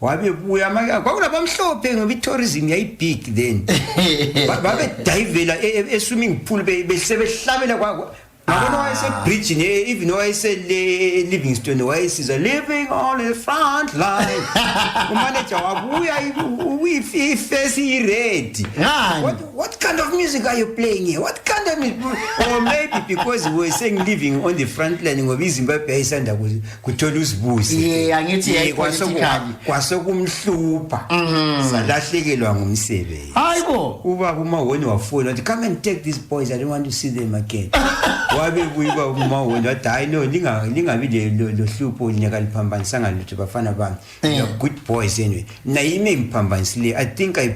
[SPEAKER 4] wabe buya kwakulaba mhlophe ngoba i-tourism yayibig then babe divela e-swimming pool behlabela ngabona wayesebridge even Livingstone wayesiza living on the front line umanager wabuya ifesi ready. What kind of music are you playing here? What kind of music? Or maybe because we were saying living on the front line ngoba iZimbabwe ayisanda kuthola usibusi
[SPEAKER 6] angithi
[SPEAKER 4] kwasokumhlupha salahlekelwa ngumsebenzi.
[SPEAKER 6] Hayibo
[SPEAKER 4] Ubaba uMahoni wafona wathi come and take these boys, I don't want to see them again. Wabe buyiba uMahoni wathi hayi no lingabi lo hlupho linyaka liphambanisanga lutho bafana bami. You are good boys anyway. Na ime imphambanisile. I think I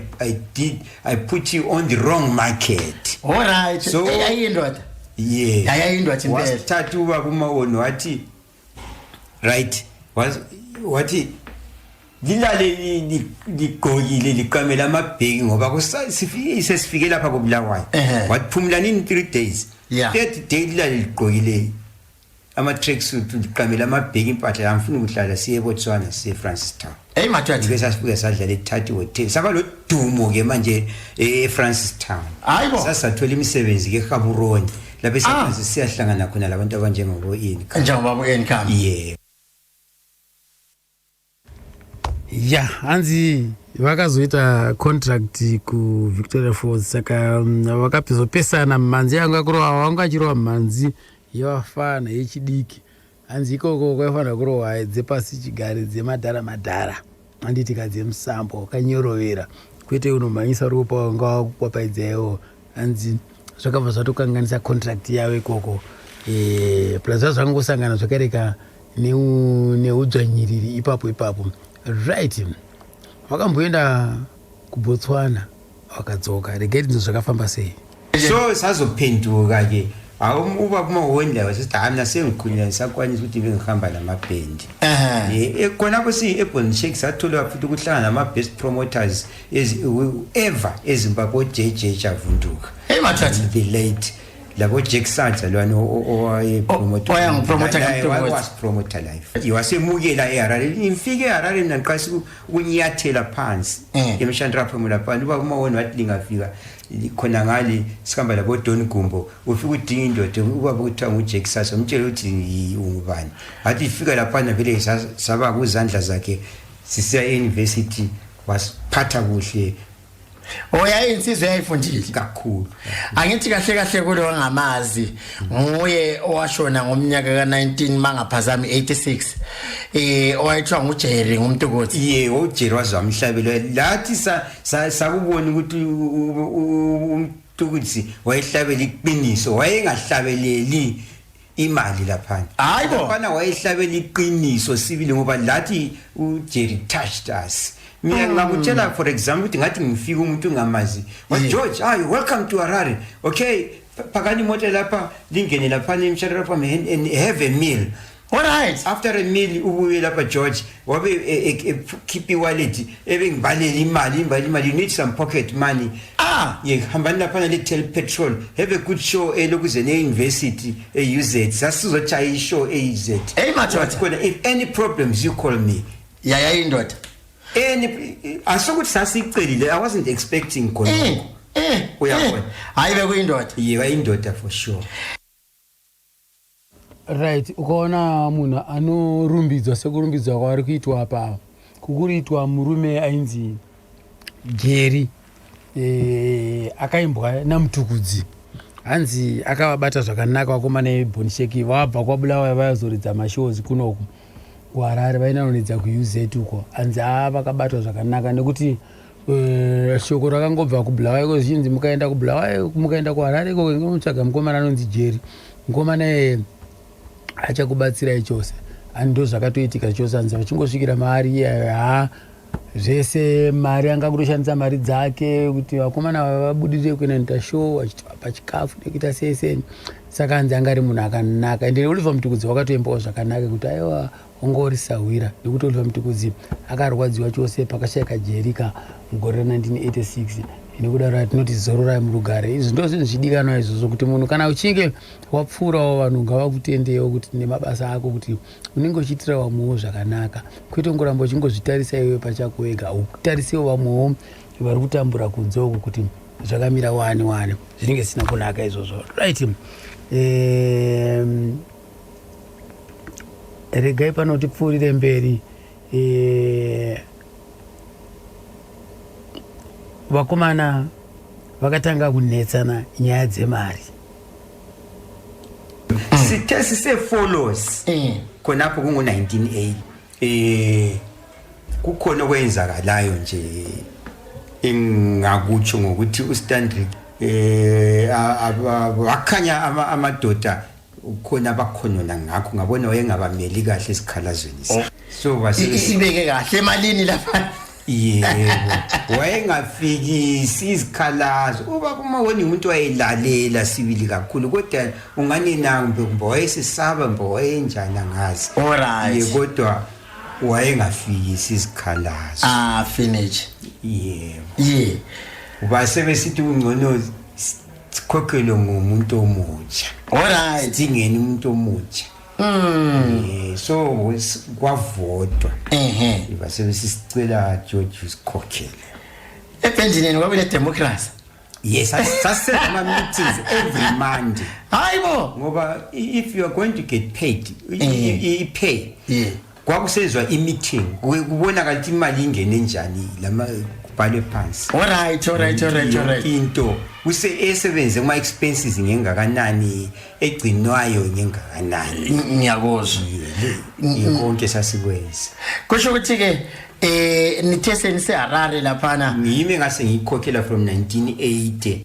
[SPEAKER 4] put you on the wrong market.
[SPEAKER 6] Alright.
[SPEAKER 4] So
[SPEAKER 6] ayindwa.
[SPEAKER 4] Yeah.
[SPEAKER 6] Ayindwa impela.
[SPEAKER 4] Wasithatha ubaba uMahoni wathi right wathi lilale ligqokile liqamela amabheki ngoba sesifike lapha koBulawayo waphumula in 3 days. Third day lilale ligqokile ama tracksuit liqamela amabheki impahla yamfuna ukuhlala siye Botswana siye Francistown.
[SPEAKER 6] Mathathi
[SPEAKER 4] bese sifike sadlala eThati Hotel saba lo dumo ke manje eFrancistown.
[SPEAKER 6] Hayibo
[SPEAKER 4] Sasathola imisebenzi ke Gaborone lapho siyazi siyahlangana khona labantu abanjengobo Income.
[SPEAKER 6] Njengoba Income.
[SPEAKER 4] Yeah.
[SPEAKER 1] Ya hanzi vakazoita contract ku Victoria Falls saka vakapezopesana manzi yangu akurowa wanga chirowa manzi yavafana yechidiki hanzi ikoko kwaifana kurowa dzepasi chigari dzemadhara anditi kadzemusambo kanyorovera kwete unomhanyisa ropa wanga wakukwapaidzayo hanzi zvakabva zvatokanganisa contract yavo ikoko plus zvangosangana zvakareka neudzvanyiriri ipapo right wakamboenda kuBotswana wakadzoka regeti ndo zvakafamba sei
[SPEAKER 4] so sazophenduka ke ubaba uMahoni wasithi hayi mina sengikhulile ngisakwanisa ukuthi ngihamba namabhendi khonapho si-Ebony Shake sathola futhi ukuhlangana nama-best promoters ever eZimbabwe JJ Chavunduka
[SPEAKER 6] Mathathi
[SPEAKER 4] the late labo Jack Sanza lwana owayepromoter life iwasemukela eHarare imfike eHarare naqasa ukunyathela phansi emshandra phumula phansi ubaba uMahoni wathi lingafika khona ngale sikhamba labo Don Gumbo ufika udinga indoda ubaba uthiwa nguJack Sanza umtshela ukuthi ungubani athi ifika lapha vele saba kuzandla zakhe sisiya euniversity wasiphatha kuhle
[SPEAKER 6] insizwe yayifundile
[SPEAKER 4] kakhulu.
[SPEAKER 6] Angithi kahle kulo wangamazi nguye owashona ngomnyaka ka19 mangaphazami 86 owayithiwa nguJerry ngumntukothi
[SPEAKER 4] uJerry wazamhlabela lathi sakubona ukuthi umntukothi wayehlabela iqiniso wayengahlabeleli imali lapha lapha wayehlabela iqiniso sibili ngoba lathi uJerry touched us. Mina ngakutshela for example ukuthi ngathi ngifika umuntu ngamazi George welcome to Harare okay phakani imoto lapha lingene lapha emshara lapha and have a meal.
[SPEAKER 6] Alright.
[SPEAKER 4] After a meal ubuye lapha George wabe keep wallet ebengibalela imali you need some pocket money hambani lapha le tel petrol have a good show elokuze ne-university eUZ sasizochaya ishow eUZ
[SPEAKER 6] Mathathi
[SPEAKER 4] if any problems you call me.
[SPEAKER 6] Yayindoda
[SPEAKER 4] asokuthi sasicelile I wasn't expecting khona Uyabona?
[SPEAKER 6] Hayi bekuyindoda.
[SPEAKER 4] Yiwa indoda for sure.
[SPEAKER 1] Right, ukaona munhu anorumbidzwa sekurumbidzwa kwaari kuitwa apa kukuriitwa murume ainzi Geri akaimbwa namutukudzi hanzi akavabata zvakanaka vakomana veBonisheki vabva kwabulawayo vayazoridza mashows kunoku kuHarare vainanoridza kuUZ uko hanzi vakabatwa zvakanaka nekuti shoko rakangobva kuBulawayo zhinji mukaenda kuBulawayo mukaenda kuHarare iko mutsvaga mukomana anonzi Geri mukomana achakubatsirai chose ando zvakatoitika chose hanzi vachingosvikira mari iyayo zvese mari anga kutoshandisa mari dzake kuti vakomana vabudirire kuenda show vachivapa chikafu nekuita sese saka hanzi anga ari munhu akanaka ende Oliver Mutukudzi wakatoimbawo zvakanaka kuti aiwa ongorisahwira nekuti Oliver Mutukudzi akarwadziwa chose pakashayika Jerika mugore ra1986 nekudaro tinoti zororai murugare izvi ndo zvinhu zvidikanwa izvozvo kuti munhu kana uchinge wapfuurawo vanhu ngavakutendewo kuti nemabasa ako kuti unenge uchiitira vamwewo zvakanaka kwete ngoramba uchingozvitarisa iwe pachako wega utarisewo vamwewo vari kutambura kunze uku kuti zvakamira wani zvinenge zvisina kunaka izvozvo right. Regai pano tipfuurire mberi vakomana vakatanga kunetsana nyaya dzemari
[SPEAKER 4] Sitesi se-follows khonapho kungu-1980 kukhona okwenzakalayo nje engakutsho ngokuthi uStandrick wakhanya amadoda khona bakhonona ngakho ngabona wayengabameli kahle esikhalazweni so
[SPEAKER 6] Ibeke kahle emalini lapha.
[SPEAKER 4] yebo wayengafikisi izikhalazo uba kuma wona umuntu wayelalela sibili kakhulu kodwa ungani nambe kumbe wayesesaba mbe wayenjani angazi
[SPEAKER 6] Alright.
[SPEAKER 4] kodwa wayengafikisi izikhalazo
[SPEAKER 6] Finish.
[SPEAKER 4] yebo base besithi ungcono sikhokhelo ngomuntu omutsha
[SPEAKER 6] Alright.
[SPEAKER 4] sidingeni umuntu omutsha so kwavotwa base besicela George usikhokhele
[SPEAKER 6] Ebhendineni kwabile democracy.
[SPEAKER 4] yes sasema meetings every Monday
[SPEAKER 6] Hayibo.
[SPEAKER 4] ngoba if you are going to get paid pay kwakusezwa i-meeting kubonakala ukuthi imali ingene njani lama kubhalwe phansi
[SPEAKER 6] Alright.
[SPEAKER 4] into esebenze kuma expenses ngengakanani egcinwayo ngengakanani
[SPEAKER 6] Ngiyakuzwa.
[SPEAKER 4] konke sasikwenza
[SPEAKER 6] Kusho ukuthi ke nithe seniseHarare laphana.
[SPEAKER 4] ngiyime ngase ngikhokhela from 1980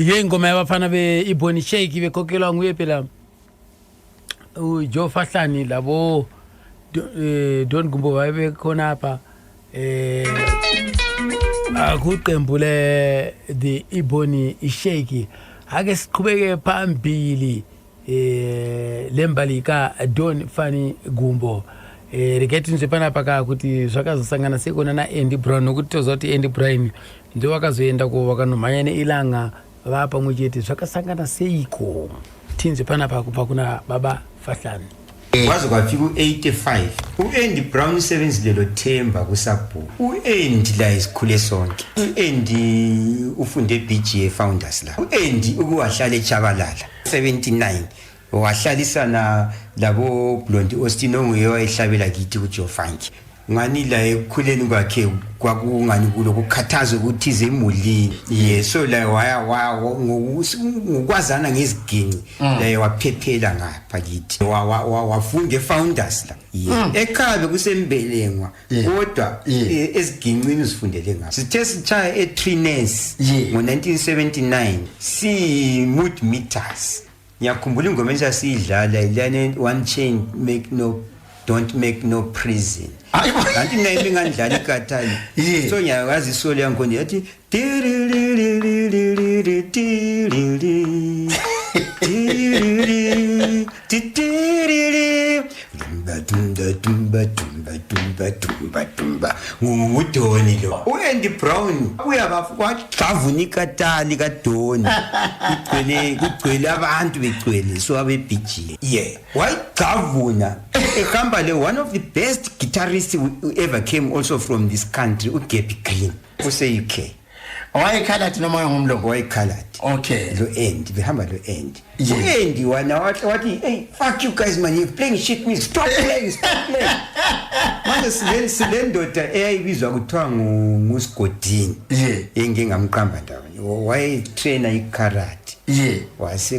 [SPEAKER 1] ye ingoma yabafana be-Ebony Shake bekhokelwa nguye phela uJoe Fahlani labo Don Gumbo babekhona apha akuqembu the Ebony Shake. Ake siqhubeke phambili lembalika Don Fani Gumbo rekethi nje pana paka ukuthi zvakazosangana sekona na Andy Brown nokuti tozoti Andy Brown ndio wakazoenda ko wakanomhanya ilanga vapa mujeti zvakasangana seiko tinze pana pakupa kuna baba Fahlani
[SPEAKER 4] kwaze kwafika u85 uAndy Brown usebenzile lo Themba kuSabhu uAndy la isikhule sonke uAndy ufunde eBGA Founders la uAndy ukuwahlala eChabalala 79 wahlalisana labo Blondie Austin onguye wayehlabela kithi kuJoe Funky ngani la ekukhuleni kwakhe kwakungani kulokukhathaza ukuthi izimuli yeso la waya ngokwazana ngeziginci la waphephela ngapha kithi wafunge Founders la eKhabe kusembelengwa kodwa ezigincini uzifundele ngapha sithe sichaya eTrines ngo1979 si mood meters ngiyakhumbula ingoma esasiyidlala ilane one chain don't make no prison kanti mina ngingandlala ikhathani so ngiyawazi isolo yankhona yathi ngudoni lo uAndy Brown uyabafwaqavuna ikatali kaDoni kugcwele abantu begcwele so abeBGA wayicavuna ehamba le one of the best guitarists who ever came also from this country uGaby Green use-UK
[SPEAKER 6] wayekhala noma ngumlongo
[SPEAKER 4] wayekhala
[SPEAKER 6] okay
[SPEAKER 4] lo Andy behamba lo Andy uAndy wana wathi hey fuck you guys man you playing shit music stop playing manje silendoda eyayibizwa kuthiwa nguSgodini engingamqamba ndawo wayetrainer ikarate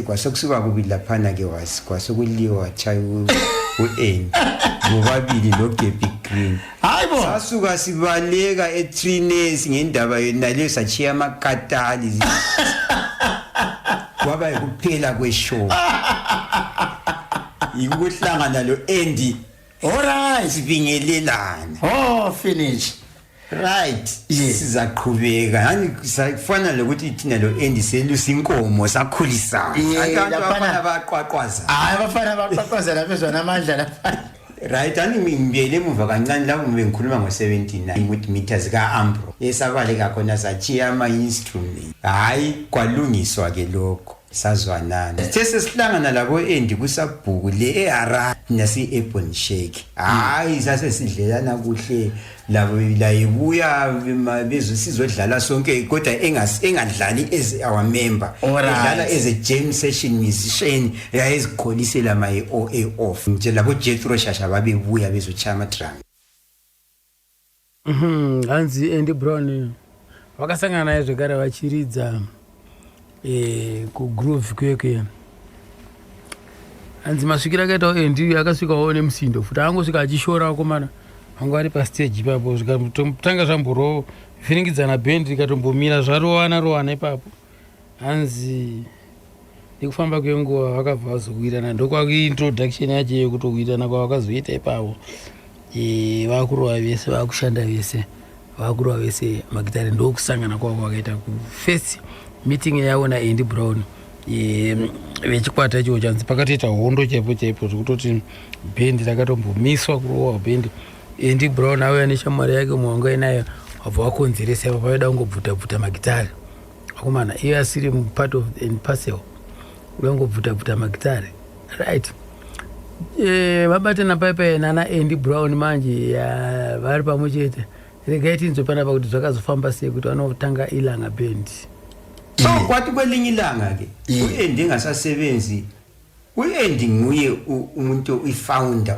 [SPEAKER 4] kwasekusuka kubili laphana ke kwasekuliwa chaya uAndy ngobabili noGaby Green
[SPEAKER 6] hayibo
[SPEAKER 4] sasuka sibaleka eTrines ngendaba yena le sachiya amakatali kwaba kuphela kweshow ikuhlangana lo Andy alright sibingelelana
[SPEAKER 6] finish
[SPEAKER 4] right sizaqhubeka yani sifana lokuthi thina lo Andy selusa inkomo sakhulisana abantu abafana baqwaqwaza
[SPEAKER 6] abafana baqwaqwaza labezwa namandla lapha
[SPEAKER 4] right ani ngibiyele emuva kancane lapho bengikhuluma ngo79 with meters kaAmbro esabaleka khona sachiya ama instrument hayi kwalungiswa ke lokho sazwanana sesihlangana labo Andy kuSabhuku le eHarare nasi Ebony Shake hayi sasesidlelana kuhle labo la ibuya bezo sizodlala sonke kodwa engadlali as our member edlala as a jam session musician yayizikholisela my OA off nje labo Jethro Shasha babebuya bezochama drum
[SPEAKER 1] hanzi Andy Brown wakasangana naye zvekare vachiridza ku groove kweke hanzi masvikira akaita Andy akasvikawo nemusindo futi angosvika achishora komana anga ari pa stage ipapo zvikamutanga zvamburo vhiringidzana band rikatombomira zvarowana ipapo hanzi nekufamba kwenguva vakabva vazokuirana ndokwakuintroduction yacho yekutokuirana kwavakazoita ipapo vakurova vese vakushanda vese vakurova vese magitari ndokusangana kwavo vakaita kufirst meeting yavo naAndy Brown vechikwata icho chanzi pakatoita hondo chaipo zvekutoti band rakatombomiswa kurova band Andy Brown auya neshamwari yake muwanga inayo wabva wakonzeresa apa vaida kungobvuta magitari akomana iye asiri part of and parcel uyangobvuta magitari right vabatana paipai naAndy Brown manje vari pamwe chete regai tinzwe panapa kuti zvakazofamba sei kuti vanotanga ilanga band
[SPEAKER 4] so kwathi kwelinye ilanga ke uAndy engasasebenzi uAndy nguye umuntu uyifounder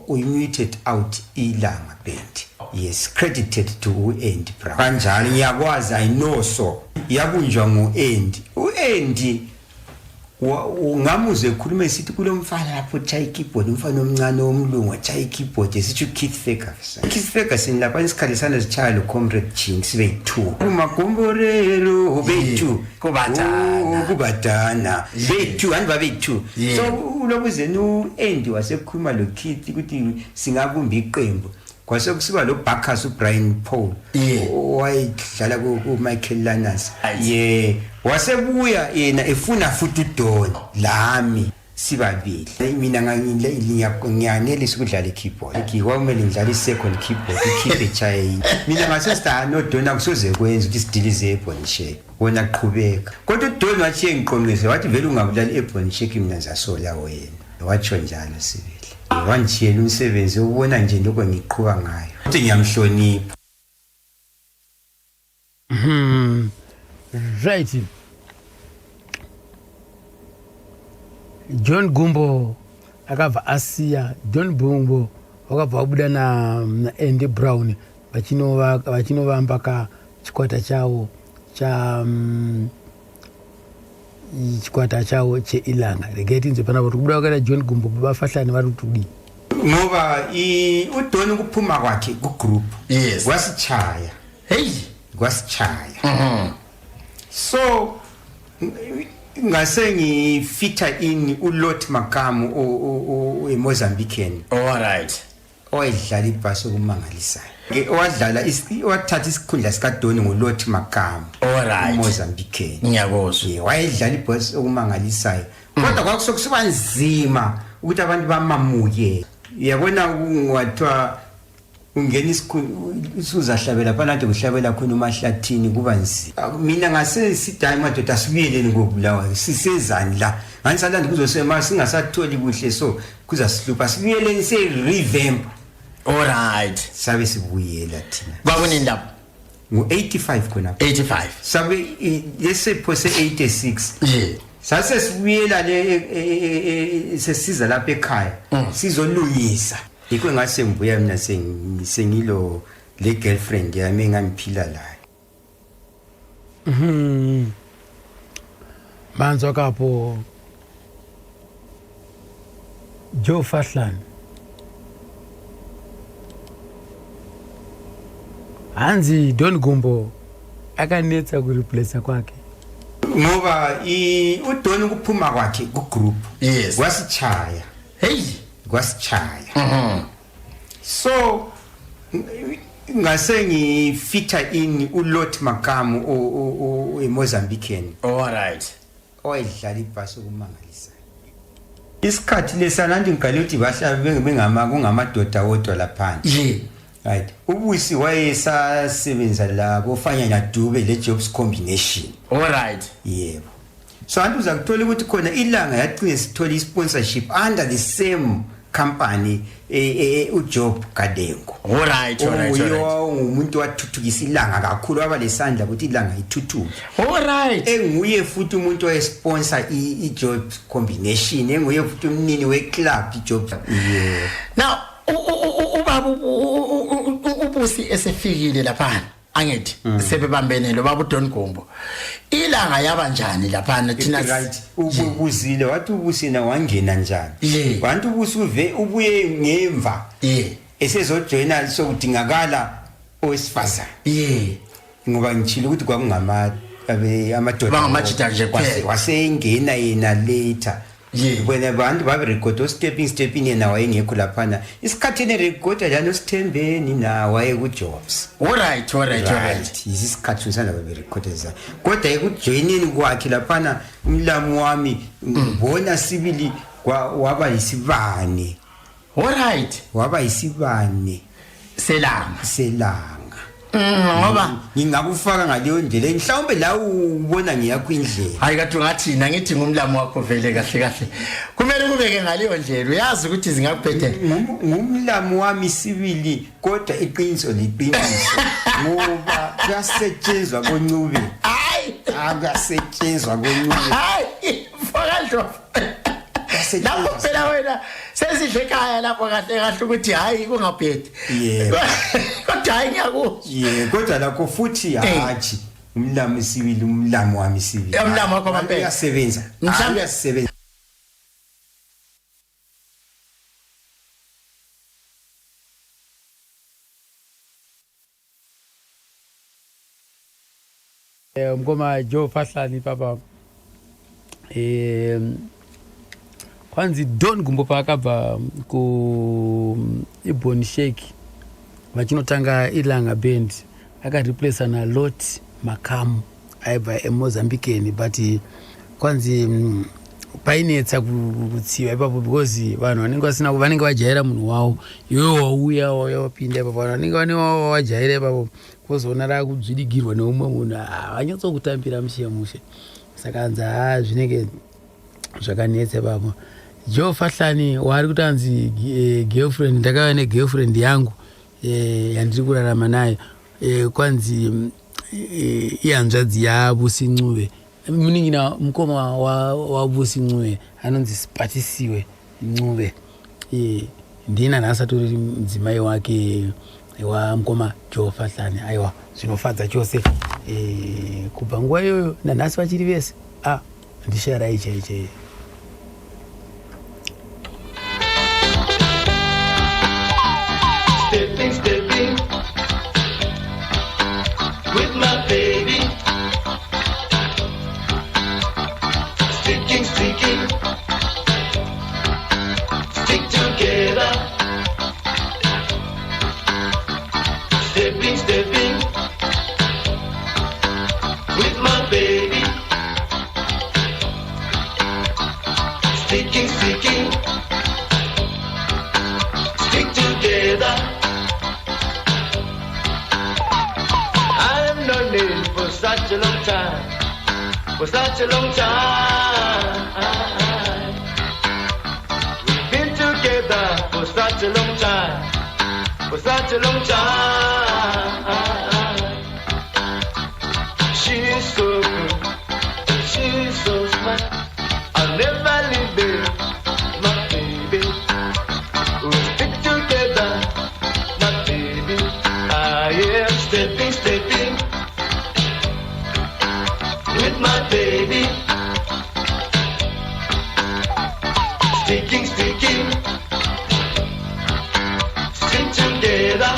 [SPEAKER 4] uimuted out ilanga band yes credited to uAndy Brown kanjani ngiyakwazi I know so yabunjwa nguAndy ungamuze ekhuluma esithi kulomfana lapho utshaya keyboard umfana omncane omlungu utshaya keyboard esithi Keith Ferguson. Keith Ferguson lapha isikhalisana sichaya lo comrade Jing sibe 2 umagomborero be 2 kubatana be 2 and babe 2 so ulokuzeni uEndy wasekhuluma lo Keith ukuthi singabumba iqembu kwase kusiba lo Bacchus uBrian Paul owayedlala ku Michael Lanas wasebuya yena efuna futhi uDon lami sibabili mina ngiyanelisa ukudlala ikeyboard ngikwamele ngidlala isecond keyboard ikhiphe chain mina ngasesta no Don akusoze kwenza ukuthi sidilize eBonny Shek wona qhubeka kodwa uDon wathi ngiqonqise wathi vele ungabulala eBonny Shek mina zasola wena watsho njalo sibili wanjiyela umsebenzi ubona nje lokho ngiqhubeka ngayo uthi ngiyamhlonipha
[SPEAKER 1] right. John Gumbo akava asiya John Gumbo wakabva wabuda na Andy Brown vachinova mpaka chikwata chawo chikwata chawo cheIlanga regeti nze pana kuti kubuda kwakaita John Gumbo bafahlani vari kutudi
[SPEAKER 4] ngoba uDon kuphuma kwakhe ku group wasichaya wasichaya so ngase ngifita in uLot Makamu eMozambican
[SPEAKER 6] alright
[SPEAKER 4] oyidlala ibhaso kumangalisayo owadlala wathatha isikhundla sika Don nguLot Makamu
[SPEAKER 6] alright
[SPEAKER 4] eMozambican
[SPEAKER 6] ngiyakuzwa
[SPEAKER 4] wayedlala ibhaso okumangalisayo kodwa kwakusokuba nzima ukuthi abantu bamamuke yabona ungathwa ungena isizahlabela phanathi kuhlabela khona uMahlathini kuba nzima mina ngase sidayi madoda asibiyeleni ngobulawa sisezani la nganisalanda kuzosema singasatholi kuhle so kuzasihlupha sibiyeleni se revamp
[SPEAKER 6] alright
[SPEAKER 4] sabe sibuyela thina
[SPEAKER 6] babone lapho
[SPEAKER 4] ngo85 khona
[SPEAKER 6] 85
[SPEAKER 4] sabe lesephose 86 sase sibuyela le sesiza lapha ekhaya sizolungisa ikho ngase ngibuya mina sengilo le girlfriend yami engangiphila layo
[SPEAKER 1] manzo kapo Joe Fahlani hanzi Don Gumbo akanetsa ku replace kwakhe
[SPEAKER 4] ngoba uDon kuphuma kwakhe ku group wasichaya wasichaya so ngase ngifita in uLot Makamu eMozambican
[SPEAKER 6] alright
[SPEAKER 4] oyidlala ibhaso kumangalisayo isikhathi lesanandi ngikale ukuthi bahlala bengama kungamadoda wodwa lapha right ubusi wayesasebenza labo fanya na Dube le jobs combination
[SPEAKER 6] alright
[SPEAKER 4] yebo so antu zakuthola ukuthi khona ilanga yaqine sithola isponsorship under the same company uJob Kadengo
[SPEAKER 6] alright
[SPEAKER 4] umuntu wathuthukisa ilanga kakhulu waba lesandla ukuthi ilanga ithuthuke
[SPEAKER 6] alright
[SPEAKER 4] enguye futhi umuntu oyesponsor iJob combination enguye futhi umnini weclub iJob
[SPEAKER 6] now ubaba ubusi esefikile lapha angithi sebebambene lo baba uDon Gumbo ilanga yabanjani lapha thina
[SPEAKER 4] right ubuzile wathi ubusina wangena njani bantu ubusuve ubuye ngemva esezojoina sokudingakala owesifazana ngoba ngichile ukuthi kwakungama amadoda
[SPEAKER 6] bangamajita nje
[SPEAKER 4] wasengena yena later wena abantu babe record stepping yena wayengekho laphana isikhathi ne record lana uSithembeni na waye ku Jobs
[SPEAKER 6] alright
[SPEAKER 4] isikhathi usana babe recordeza kodwa ekujoineni kwakhe laphana umlamu wami ngibona sibili waba isibane
[SPEAKER 6] alright
[SPEAKER 4] waba isibane selanga
[SPEAKER 6] ngoba
[SPEAKER 4] ngingakufaka ngaleyo ndlela mhlawumbe la ubona ngiyakho indlela
[SPEAKER 6] hayi kathi ngathina ngithi ngumlamo wakho vele kahle kumele kubeke ngaleyo ndlela uyazi ukuthi zingakuphethe
[SPEAKER 4] ngumlamo wami sibili kodwa iqiniso liqiniso ngoba kuyasetshenzwa koNcube
[SPEAKER 6] hayi
[SPEAKER 4] akasetshenzwa koNcube
[SPEAKER 6] hayi fakadlo lapho phela wena sesidle ekhaya lapho kahle ukuthi hayi kungaphethe kodwa hayi ngiyakho
[SPEAKER 4] kodwa lakho futhi hathi umlamo sibili umlamo wami sibili
[SPEAKER 6] Umlamo wakho mampela.
[SPEAKER 4] uyasebenza
[SPEAKER 6] Mhlambe-
[SPEAKER 4] uyasebenza
[SPEAKER 1] Umngoma Joe Fahlani baba kwanzi Don Gumbopa akabva ku Ibon Shake vachinotanga Ilanga Band akareplace na Lot Makamu aibva eMozambican but kwanzi painetsa kutsiva ipapo because vanhu vanenge vajaira munhu wavo iwe wauya wapinda ipapo vanhu vanenge vane wajaira ipapo kozoona rakudzvidigirwa neumwe munhu havanyatsokutambira mushe saka anzi zvinenge zvakanetsa ipapo. Joe Fahlani wari kuti anzi girlfriend ndakava negirlfriend yangu yandiri kurarama nayo kwanzi ihanzvadzi yaVusi Ncube muningina mukoma waVusi Ncube anonzi Sipatisiwe Ncube ndina nhasi tori mudzimai wake wamukoma Joe Fahlani. Aiwa zvinofadza chose kubva nguva iyoyo nanhasi vachiri vese ndisharai chaichai.
[SPEAKER 2] Stepping, stepping with my baby. Sticking, sticking, stick together. Stepping, stepping with my baby. Sticking, sticking, stick together. For such a long time, for such a long time. We've been together for such a long time, for such a long time. She's so good, she's so smart. I'll never leave her, my baby. We'll stick together, my baby. I am stepping, stepping with my baby. Sticking, sticking, stick together.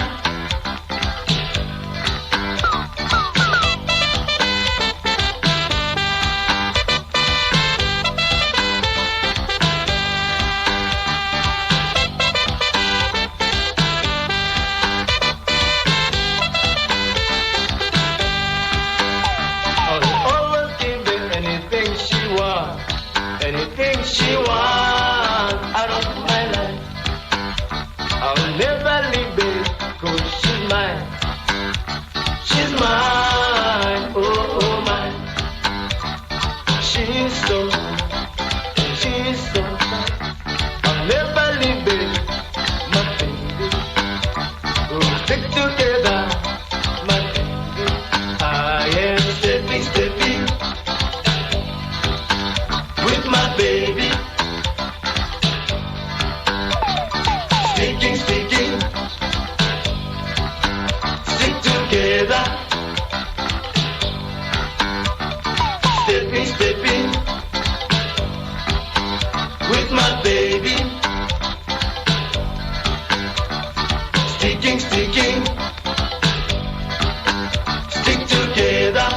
[SPEAKER 2] Anything she wants out of my life, I'll never leave her, 'cause she's mine. She's mine, oh, oh mine. She's so fine. I'll never leave her, my baby. We'll stick together, my baby. I am stepping, stepping with my baby. Sticking, sticking, stick together. Stepping, stepping with my baby. Sticking, sticking, stick together.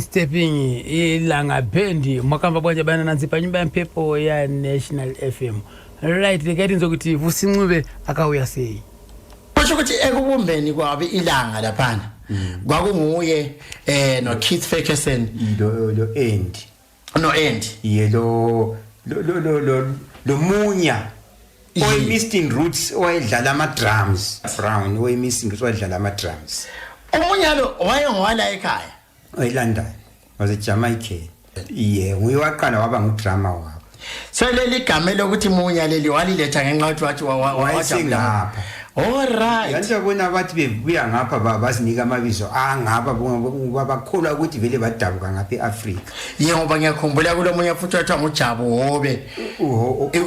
[SPEAKER 1] stepping ilanga bendi mwakamba bwanja bana nanzipa nyumba ya mpepo ya National FM. Right, lekati nzokuti Vusincube akauya sei.
[SPEAKER 6] Kusho ukuthi ekubumbeni kwabe ilanga laphana. Kwakunguye no Keith Ferguson
[SPEAKER 4] lo end.
[SPEAKER 6] No end.
[SPEAKER 4] Yelo lo munya. Oy Missing Roots oyedlala ama drums. Brown oy Missing Roots oyedlala ama drums.
[SPEAKER 6] Omunye lo wayengwala ekhaya.
[SPEAKER 4] eLondon was a Jamaican. Yeah, we waqala waba ngudrama wabo.
[SPEAKER 6] So leli gama lokuthi munya leli waliletha ngenxa yokuthi
[SPEAKER 4] wayesengapha.
[SPEAKER 6] All right.
[SPEAKER 4] Yanto bona bathi bebuya ngapha bazinika amabizo angapha bakholwa ukuthi vele badabuka ngapha eAfrica.
[SPEAKER 6] Yebo ngoba ngiyakhumbula kulomunye futhi wathi uJabu Hobe.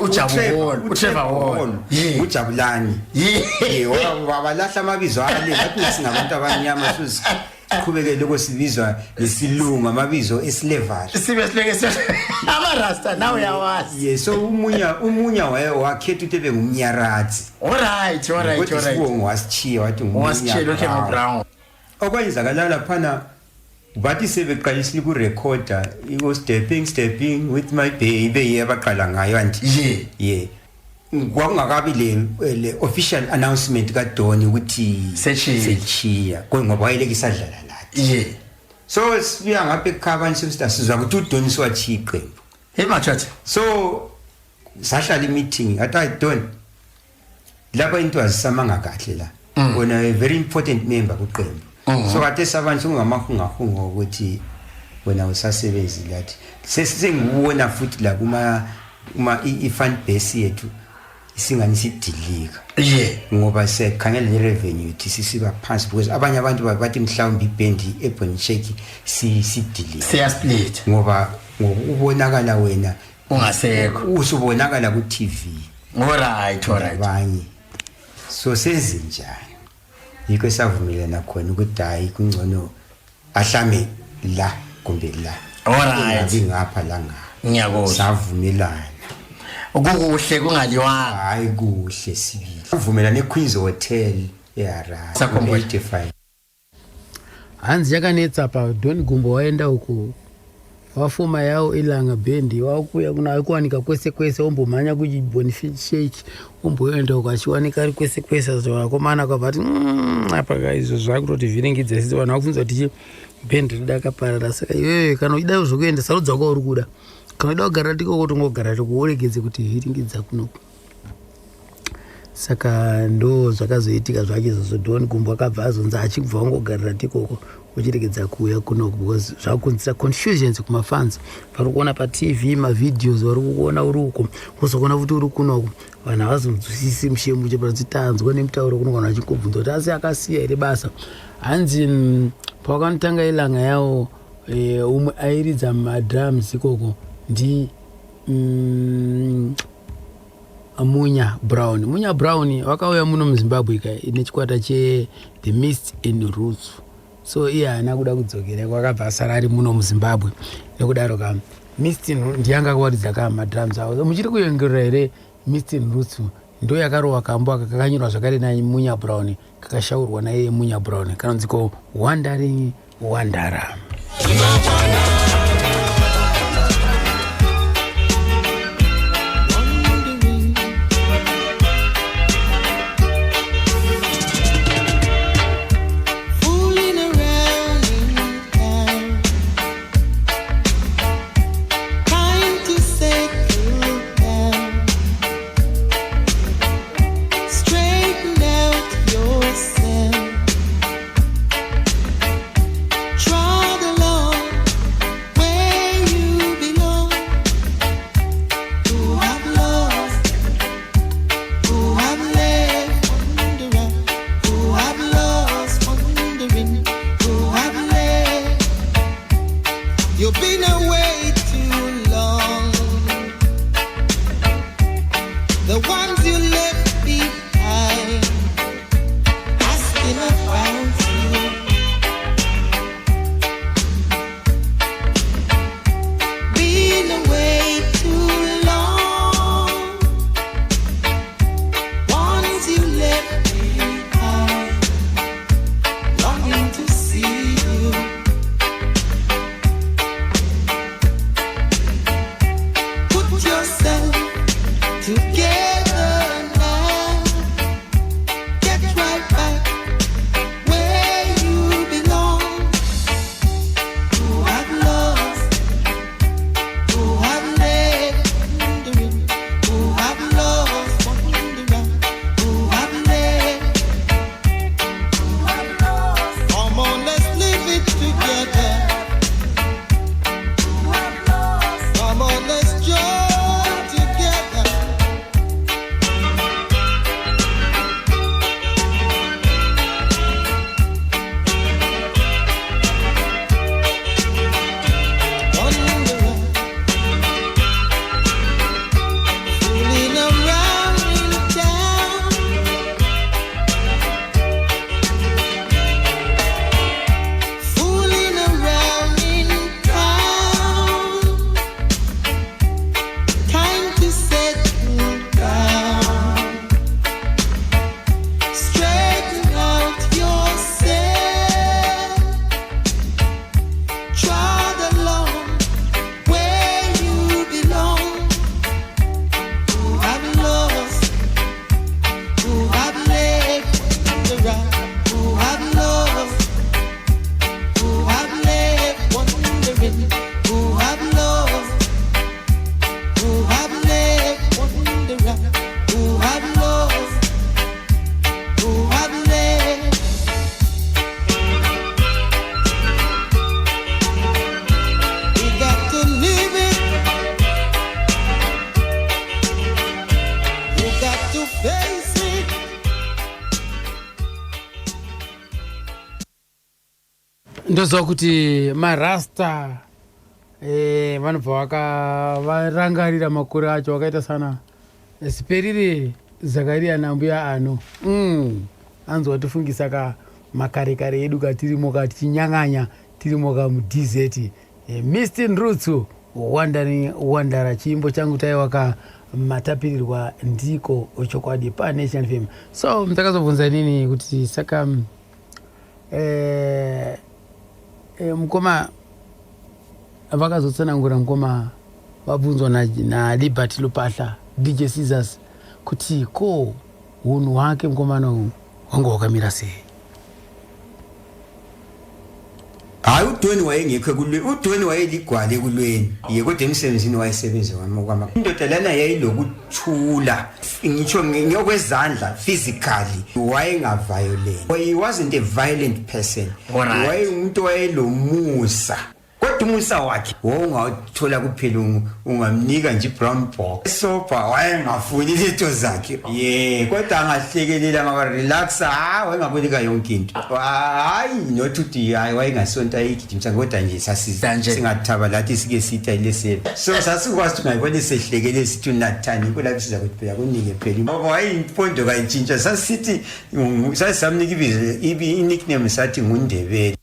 [SPEAKER 6] uJabu uTrevor
[SPEAKER 4] uJabulani. Yebo babalahla amabizo ale bathi singabantu abanyama suzi. Qhubeke lokho sibizwa lesilungu amabizo eslavery.
[SPEAKER 6] Sibe sileke ama rasta now yawazi.
[SPEAKER 4] Yes, so umunya wakhetha ukuthi ebe ngumnyarathi.
[SPEAKER 6] All right.
[SPEAKER 4] Kodwa wasichiya wathi
[SPEAKER 6] ngumunya brown.
[SPEAKER 4] Okwenzakala laphana bathi sebeqalisile ku recorder I was stepping with my baby yabaqala ngayo anti. Yeah. Kwangakabi le official announcement kaDoni ukuthi sechiya ngoba wayelekisa dlala lathi. So sibuya ngapha ekhaba nje sizwa ukuthi uDoni siwachiya iqembu.
[SPEAKER 6] Hey machathi.
[SPEAKER 4] So sahlala meeting athi Don lapha into azisamanga kahle la. Wona a very important member kuqembu. So kade sabantu ungamahungahunga ukuthi wena usasebenzi lathi. Sesingubona futhi la kuma i-fan base yethu isingani sidilika. Ngoba sekhangela le revenue ithi sisiba phansi because abanye abantu bathi mhlawumbe ibendi eBonny Sheki sidilika.
[SPEAKER 6] Siya split.
[SPEAKER 4] Ngoba ubonakala wena
[SPEAKER 6] ungasekho.
[SPEAKER 4] Usubonakala ku TV.
[SPEAKER 6] All right.
[SPEAKER 4] Abanye. So senze njani? Yiko savumelana khona ukuthi hayi kungcono ahlame la kumbe la.
[SPEAKER 6] All right.
[SPEAKER 4] Ngapha la nga.
[SPEAKER 6] Ngiyakuzwa.
[SPEAKER 4] Savumelana.
[SPEAKER 6] Ukukuhle kungaliwanga.
[SPEAKER 4] Hayi kuhle sibili. Savumelana eQueen's Hotel eHarare.
[SPEAKER 6] Sakhomba
[SPEAKER 1] Hanzi yakanetsa pa Don Gumbo waenda uku wafuma yao ilanga bendi wakuya kuna kwanika kwese ombomanya kuji Boniface Shake omboenda ukachiwanika ari kwese zvakomana kwabati apa kaizo zvakutoti vhiringidza sisi vanhu vakufunza kuti bendi ridakaparara saka iwewe kana uchida kuzokuenda sarudza kwa uri kuda kana uchida kugara tiko kuti ngogara tikuoregedze kuti vhiringidza kunoku saka ndo zvakazoitika zvacho Don Gumbo akabva azonza achibva wangogarira tikoko uchiregedza kuuya kunoku because zvakunzira confusions kumafans vari kuona pa TV mavideos vari kuona uri uko kuzokuona kuti uri kunoku vanhu havazonzwisisi mushemu chepanzi tanzwa nemutauro kuno kana achingobvunza kuti asi akasiya here basa hanzi pawakanotanga ilanga yawo umwe airidza madrums ikoko ndi Munya Brown wakauya muno muZimbabwe ine chikwata che The Mist and Roots. So iye ana kuda kudzokera kwakabva asara ari muno muZimbabwe nekudaro ka Mist ndiyanga kwaridza ka madrums awo muchiri kuyengerera here Mist and Roots ndo yakarowa kambo akakanyorwa zvakare naye Munya Brown kakashaurwa naye Munya Brown kanonziko Wandering Wanderer.
[SPEAKER 3] Trod along
[SPEAKER 1] Ndoziva kuti marasta vanobva varangarira makore acho vakaita sana Siperire Zakaria nambuya ano anzwa tifungisa ka makare edu katirimo katichinyang'anya tirimo kamudhizeti Mistin Roots wandara chiimbo changu taiwaka matapirirwa ndiko chokwadi paNation FM. So mtakazobvunza nini kuti saka mukoma vakazotsanangura mukoma vabvunzwa na Liberty Lupahla DJ Scissors kuti ko hunhu hwake mukomana wanga wakamira sei.
[SPEAKER 4] Hayi uDoni wayengekho kulwe, uDoni wayeligwale kulweni. Kodwa emsebenzini wayesebenza kwama. Indoda lana yayilokuthula. Ngitsho ngiyokwezandla physically wayenga violent. He wasn't a violent person. Wayengumuntu wayelomusa. Kodwa umusa wakhe wongathola kuphela ungamnika nje brown box. Sopa wayengafuni izinto zakhe. Kodwa angahlekelela ngaba relaxa, wayengaboleka yonke into. Hayi nokuthi hayi wayengasonta igijimisa kodwa nje singathaba lathi sike sitha lesebe. So sasikwazi ukuthi ngayibona sehlekele sithi nathani kulapho siza kuthi phela kunike phela. Ngoba wayimpondo kayintshintsha sasithi sasamnika ibizo nickname sathi ngundebele.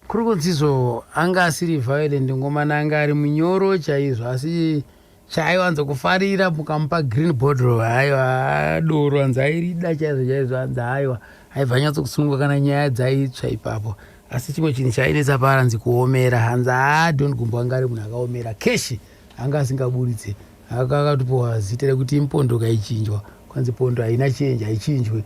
[SPEAKER 1] Kurukunzizo anga asiri violent ngoma anga ari munyoro chaizvo asi chaiwanza kufarira mukampa green bottle aiwa doro anza airida chaizvo anza aiwa aibvanyatso kusunungwa kana nyaya dzaitsva ipapo asi chimwe chinhu chainetsa paranzi kuomera hanza Don Gumbo anga ari munhu akaomera keshi anga asingaburitse akakatopiwa zita rekuti impondo kaichinjwa kwanzi pondo haina chenji haichinjwe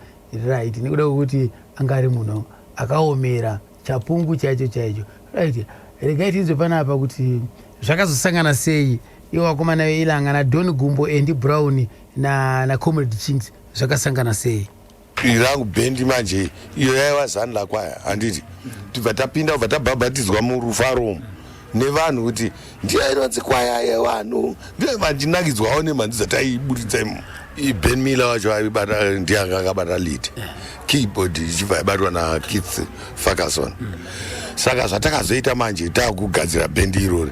[SPEAKER 1] right nekuda kwekuti anga ari munhu akaomera chapungu chaicho right regai tizwe panapa kuti zvakazosangana sei iwo vakomana veIlanga na Don Gumbo and Brown na Comrade Chinks zvakasangana sei.
[SPEAKER 7] Irangu bendi manje iyo yaiva zani lakwaya handiti tibva tapinda kubva tabhabhatidzwa murufaro nevanhu kuti ndiyo inonzi kwaya yevanhu ndiyo vandinakidzwawo nemhanzi dzataiburitsa Ben Miller wacho aibata ndiye akabata lead keyboard ichibva ibatwa naKeith Ferguson. Saka zvatakazoita manje takugadzira bendi irori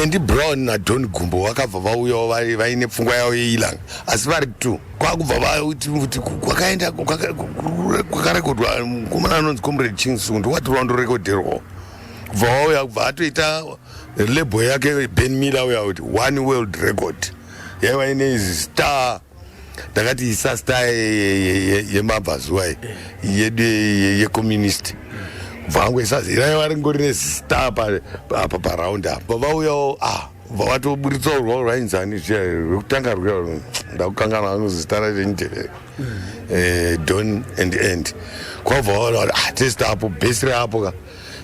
[SPEAKER 7] and Brown na Don Gumbo vakabva vauyawo vaine pfungwa yavo yeIlanga asi vari tu kwakubva vauti kwakaenda kwakarekodwa mukomana anonzi Comrade Chinks ndiwati wandorekodherwawo kubva vauya kubva atoita label yake Ben Miller uya kuti one world record yaiva ine star ndakati isa star yemabhazuwa yedu yecommunist vangu isazira vari ngori nestar paraund apa vauyawo vavatoburitsawo rwavo rwainzani rwekutanga rwuya ndakukangana vanozi star renteve Don and End kwabva vaona kuti testa apo bhesi reapo ka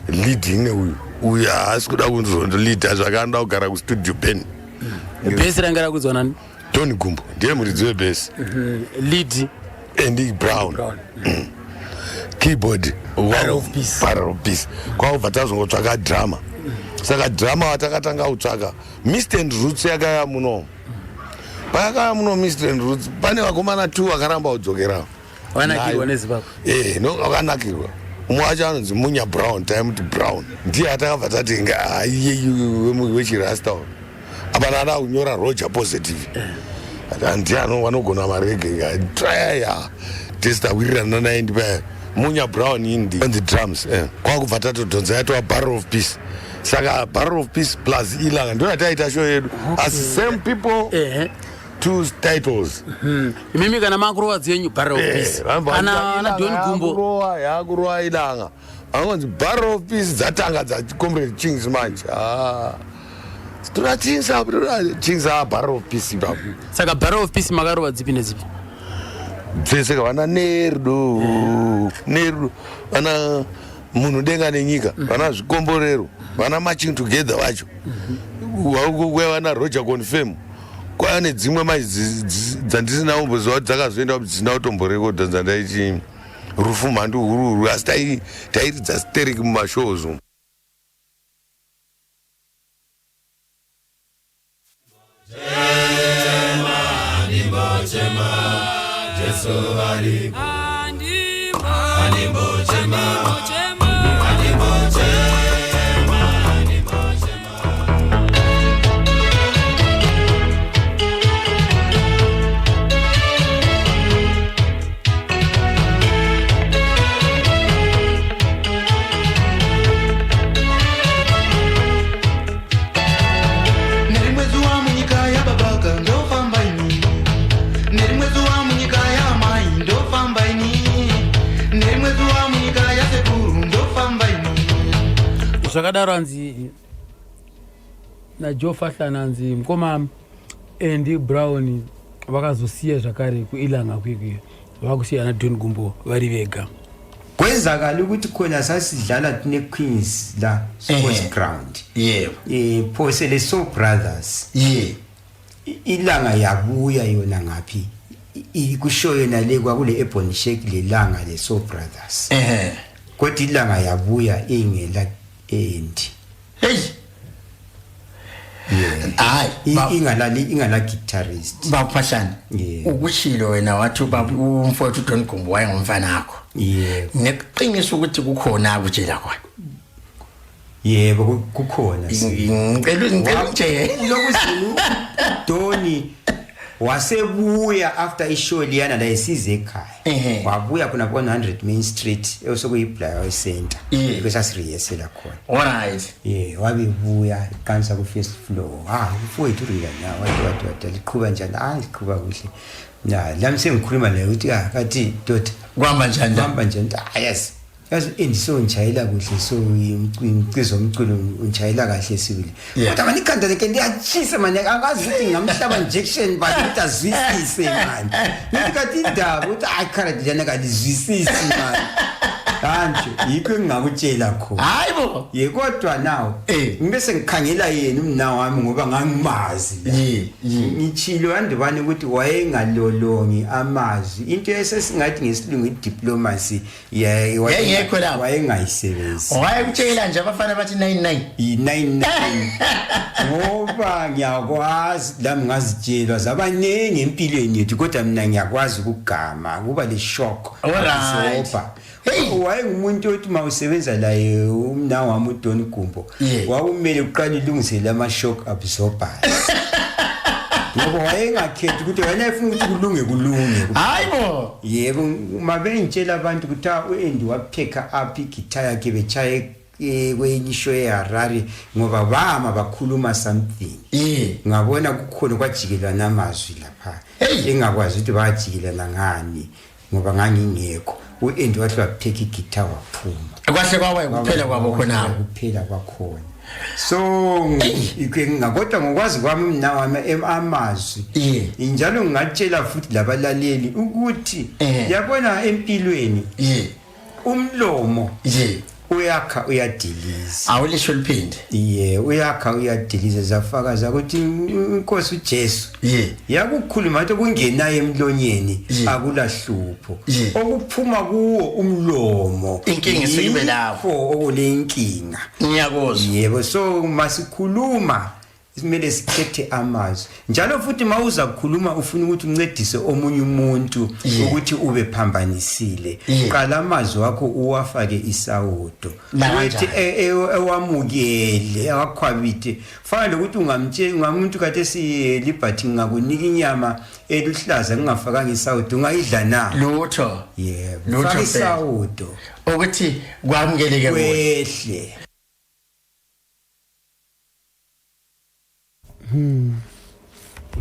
[SPEAKER 7] leading neuyu haasi kuda kunzondolida zvakanda kugara kustudio Ben
[SPEAKER 1] bhesi rangara kudzwa nani
[SPEAKER 7] Don Gumbo ndiye muridzi webhesi
[SPEAKER 1] lead
[SPEAKER 7] and Brown keyboard
[SPEAKER 1] Barrel of Peace
[SPEAKER 7] kwakubva tazongotsvaka drama saka drama watakatanga kutsvaka Mistin Roots yakaya muno payakaya muno Mistin Roots pane vakomana 2 vakaramba kudzokera
[SPEAKER 1] wanakirwa neZimbabwe
[SPEAKER 7] no vakanakirwa umwe wacho anonzi Munya Brown taimuti Brown ndiye atakabva tatenga aiyeyu wechirasta apana ada kunyora Roger Positive ndiano vanogona marege traya testa wirirana naye ndipaya Munya Brown indi on the drums kwakubva tatodhonza yatova Barrel of Peace saka Barrel of Peace plus Ilanga ndio yataita show yedu as same people two titles
[SPEAKER 1] mimi kana makurova dzenyu Barrel of Peace ana Don Gumbo
[SPEAKER 7] yakurova Ilanga anonzi Barrel of Peace dzatanga Comrade Chinks manje Chinks Barrel of Peace ipapo
[SPEAKER 1] saka Barrel of Peace makarova dzipi nedzipi
[SPEAKER 7] dzese vana nerudo vana munhu denga nenyika vana zvikomborero vana marching together vacho vana Roger Confirm kwaya nedzimwe dzandisina umboziva kuti dzakazoenda kuti dzisina kutomborekodha dzandaichi rufu mhandu hururu asi tairidza stereki mumashows umu.
[SPEAKER 3] Animbo chema
[SPEAKER 1] zvakadaro hanzi naJoe Fahlani hanzi mukoma Andy Brown vakazosiya zvakare kuilanga kwekwe vakusiya naDon Gumbo vari vega.
[SPEAKER 4] Kwenzakala ukuthi khona sasidlala tine Queens la sports ground.
[SPEAKER 6] Yebo.
[SPEAKER 4] Phose le Soul Brothers. Ilanga yabuya yona ngaphi? Ikusho yona le kwakule Ebony Shake lelanga le Soul Brothers. Kodwa ilanga yabuya ingela Andy.
[SPEAKER 6] Hey.
[SPEAKER 4] ingala guitarist
[SPEAKER 6] Baphahlani ukushilo wena wathi umfowethu Don Gumbo wayengumfana wakho neqiniso ukuthi kukhona akutshela khona
[SPEAKER 4] yebo kukhona
[SPEAKER 6] ngicela nje
[SPEAKER 4] lokuzulu Doni wasebuya after ishow liyana la esize ekhaya wabuya kuna 100 Main Street osokuyiBlair Center because asiriyesela khona
[SPEAKER 6] alright
[SPEAKER 4] wabebuya ikansa ku first floor mfowethu rila na wathi liqhuba njani liqhuba kuhle la sengikhuluma la ukuthi kathi dot
[SPEAKER 6] kuhamba njani
[SPEAKER 4] yes so ngijayela kuhle so imcizo umculo ngijayela kahle sibili kodwa manje ikhanda leke ndiyachisa manje angazi ukuthi ngamhlaba injection but azwisise manje ngikathi indaba ukuthi akhala dijana kadizwisisi manje kanti yikho engakutshela khona
[SPEAKER 6] hayibo
[SPEAKER 4] kodwa nawo ngibese ngikhangela yena umna wami ngoba ngangimazi ngichilo andibani ukuthi wayengalolongi amazwi into esesingathi ngesilungu diplomacy
[SPEAKER 6] yayengekho lapho
[SPEAKER 4] wayengayisebenzi
[SPEAKER 6] wayekutshela nje abafana bathi 99
[SPEAKER 4] ngoba ngiyakwazi lami ngazitshelwa zabaningi empilweni yethu kodwa mina ngiyakwazi ukugama kuba le shock wayengumuntu othi mawusebenza laye umna wami uDon Gumbo wakumele uqala ilungisele ama shock absorbers ngoba wayengakhethi ukuthi wena ufuna ukuthi kulunge
[SPEAKER 6] hayibo
[SPEAKER 4] yebo mabengitshela abantu ukuthi uAndy wapheka aphi guitar yakhe bechaye kwenye show eHarare ngoba bama bakhuluma something ngabona kukhona kwajikelana amazwi lapha engakwazi ukuthi bajikelana ngani ngoba ngangingekho uAndy wathi wapheka igitha waphuma
[SPEAKER 6] kwahle kwawe kuphela kwabo khona
[SPEAKER 4] kuphela kwakhona so ngakodwa ngokwazi kwami mina wami amazwi njalo ngingatshela futhi labalaleli ukuthi yabona empilweni umlomo uyakha uyadiliza
[SPEAKER 6] awulisho liphinde
[SPEAKER 4] uyakha uyadiliza zafakaza ukuthi inkosi uJesu yakukhuluma ukuthi kungenayo emlonyeni akulahlupho okuphuma kuwo umlomo
[SPEAKER 6] inkinga isibe lapho
[SPEAKER 4] okulenkinga
[SPEAKER 6] ngiyakuzwa
[SPEAKER 4] yebo so masikhuluma simele sikhethe amazwi njalo futhi mawuza ukukhuluma ufuna ukuthi uncedise omunye umuntu ukuthi ube phambanisile qala amazwi wakho uwafake isawudo uthi ewamukele awakhwabithe fana lokuthi ungamuntu kade si liberty ngakunika inyama eluhlaza ngingafakanga isawudo ungayidla na
[SPEAKER 6] lutho
[SPEAKER 4] yebo faka isawudo
[SPEAKER 6] ukuthi kwamukeleke
[SPEAKER 4] wehle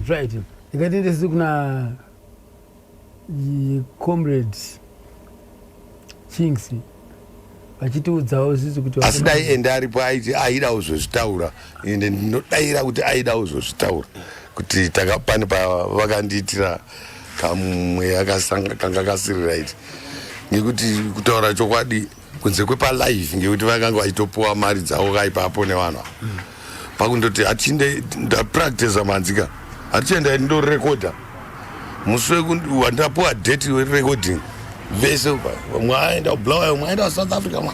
[SPEAKER 1] Right. Ngati ndisi kuna comrades Chinks vachitiudzawo sisi kuti
[SPEAKER 7] asi dai ende aripo aiti aida kuzozvitaura ende ndinodaira kuti aida kuzozvitaura kuti takapani pavakandiitira kamwe kanga kasiri right ngekuti kutaura chokwadi kunze kwepalive ngekuti vakanga vaitopuwa mari dzavo kaipapo nevanhu pakundoti atinde ndapractice manzika atienda ndorekoda musi wandapuwa date recording vese mwaenda kublawayo mwaenda South Africa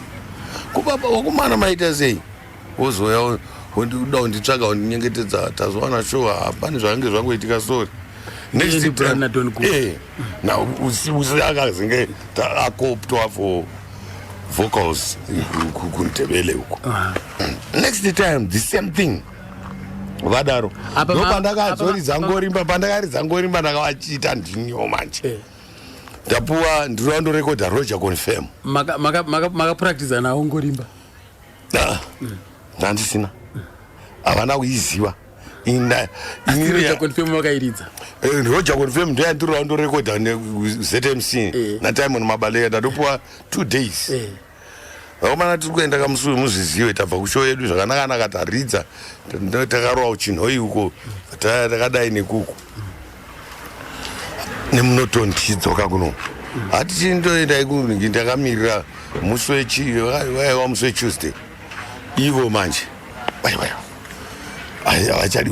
[SPEAKER 7] kubaba wakumana maita sei wozoya uda unditsvaga undinyengetedza tazowana show hapana zvange zvangoitika sorry next time na usi akazenge akoptwa for vocals kuNdebele uko next time the same thing vadaro ndopandakazoridza ngorimba ndakavachita ndinyo manje ndapuwa ndiri wandorekodha Roger Confirm
[SPEAKER 1] makapractice nawo ngorimba
[SPEAKER 7] ndandisina havana kuiziva
[SPEAKER 1] Roger Confirm wakairidza
[SPEAKER 7] Roger Confirm ndiyandiri wandorekodha neZMC naTimon Mabaleka ndatopuwa 2 days vakomana tiri kuenda kamusuwe muzvizive tabva kushow yedu zvakanaka taridza takarowa uchinhoi uko takadai nekuku nemunoton tichidzoka kuno hati chindoenda ikungi ndakamirira musi waiwa musi wetuesday ivo manje havachadi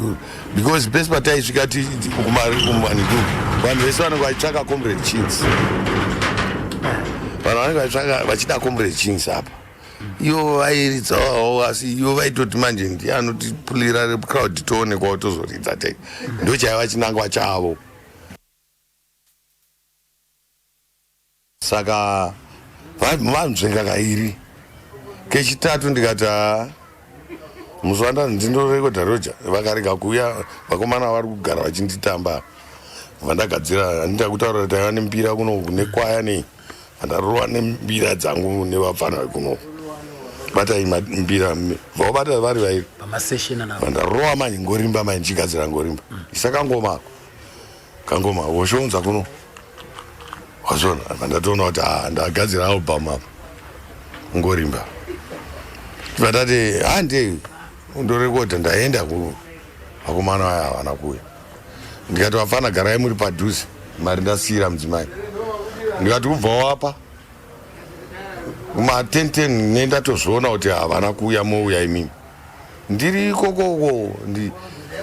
[SPEAKER 7] because pesi pataisvika kumaniku vanhu vese vanenge vachitsvaka comrade chins vanhu vanenge vachida comrade chins apa ivo vairidzawo asi ivo vaitoti manje ndianotipulira crowd toonekwawo tozoridza te ndo chaiva chinangwa chavo saka vanzvenga kairi kechitatu ndikati musi wandanzi ndindorekodha roja vakarega kuuya vakomana vari kugara vachinditamba vandagadzira handida kutaura kuti aiva nembira kunoku nekwaya nei vandarowa nembira dzangu nevapfana vekunoku batai mbira vaubata vari vairi vandarowa manje ngorimba manje nchigadzira ngorimba isakangomako kangoma woshounza kuno wazona vandatoona kuti ndagadzira album apa ngorimba vatati hande undorekodha ndaenda vakomana vaya havana kuuya ndikati vafana garai muri padhuze mari ndasiyira mudzimai ndikati kubvawo apa kuma10 nendatozviona kuti havana kuuya mouya imimi ndiri ikokoko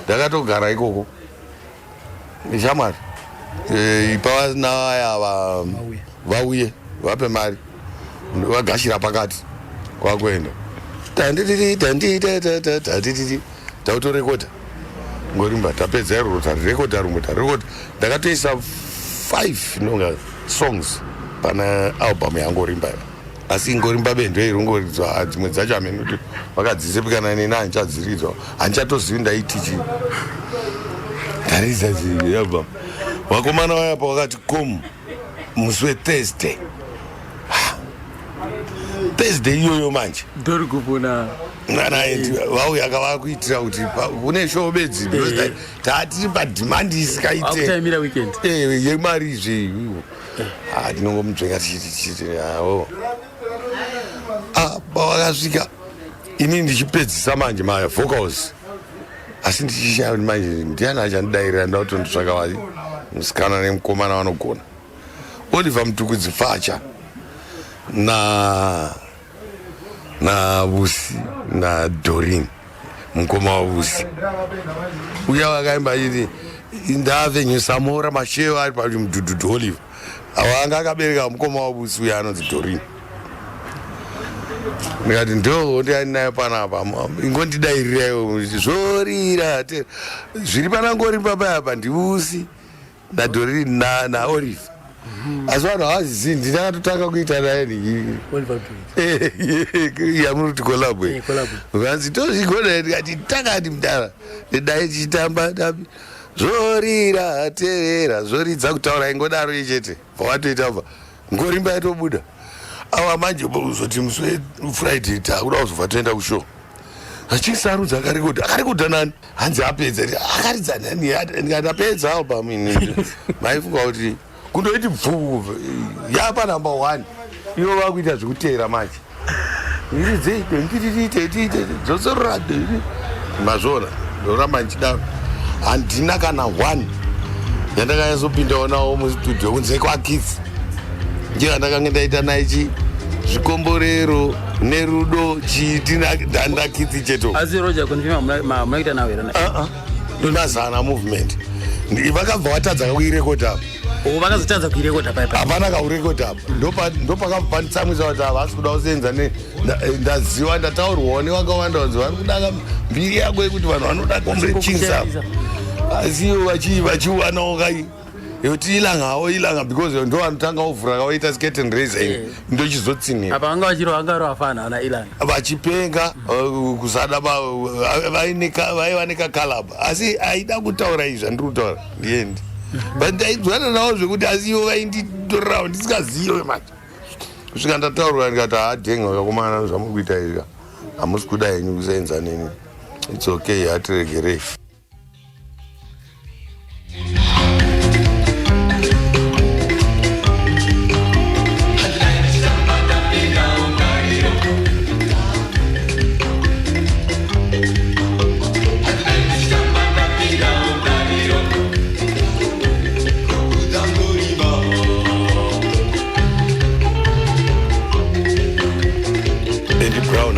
[SPEAKER 7] ndakatogara ikoko ndishamwari ipa navaya vauye vape mari vagashira pakati kwakuenda tautorekodha ngorimba tapedza iroro tarirekodha rumwe tarirekodha ndakatoisa 5 nonga songs pana album yangorimba asi ngorimba bendo irongoridzwa dzimwe dzacho amene kuti vakadzisepekana neni handichadziridzwa handichatozivi ndaitichi ndaridza album vakomana vaya pavakati kom musi wethursday thursday iyoyo manje
[SPEAKER 1] ndori kupona
[SPEAKER 7] vauya kava kuitira kuti kune show bedzi tatiri padhimandi isikaiteyemari izve tinongomudzvenga tichiti awo pavakasvika ini ndichipedzisa manje mavocals asi ndichishaa manje ndiani achandidairira ndautonditsvaka musikana nemukomana vanogona Oliver Mtukudzi Facha na Vusi na Dorin mukoma wa Vusi uya wakaimba iti indave nyusamora mashewa ari pa mdududu Oliver awanga akabereka mukoma wa Vusi uya anonzi Dorin ndikati ndo ndinayo panapa ingondidairireyo zvorira zviri panangori papa ndivusi na Dorin na Oliver asi vanhu havazizi ndinakatotanga kuita naye yamunoti kolabwe vanzi tozvigona ndikati takati mudara ndidai tichitamba dabi zvorira terera zvoridza kutaura ingodaro ichete pawatoitamba ngorimba yatobuda awa manje uzoti musi wefriday takuda kuzobva toenda kushow achisarudza akarekodha nani hanzi apedza akaridza nani ndikati apedza album ini maifunga kuti kundoiti bvu yapa number 1 ivo vakuita zvekuteera manje iridzeititititititi dzosorora mazvona ndoramba ndichidaro handina kana 1 yandakanyazopindawo nawo mustudio kunze kwakidzi ndiye ndakanga ndaita naichi zvikomborero nerudo chiitindandakidzi cheto
[SPEAKER 1] asi roja kunifima munaita nawo here
[SPEAKER 7] ndonazana movement vakabva vatadza kuirekodha apa
[SPEAKER 1] vakazotadza kuirekodha paipa
[SPEAKER 7] hapana kaurekodha apa ndopakapanditsamwisa kuti havasi kuda kusenza ndaziva ndataurwawo nevakawanda vanzi vari kudaka mbiri yako yekuti vanhu vanoda komrechinsa asi ivo vachiwanawo kai yekuti ilanga because ndo vanotanga ovhura kavaita skate and race ndochizotsinira
[SPEAKER 1] apa vanga vangaro vafana ana ilanga
[SPEAKER 7] vachipenga kusada vaiva nekakalaba asi aida kutaura izvi zvandiri kutaura ndiendi but ndaidzwana navo zvekuti asi ivo vainditorerawo ndisingazive manje kusvika ndataurwa ndikati hadhenga kakomana zvamuri kuita izvi hamusi kuda henyu kusenza neni its okay hatiregerei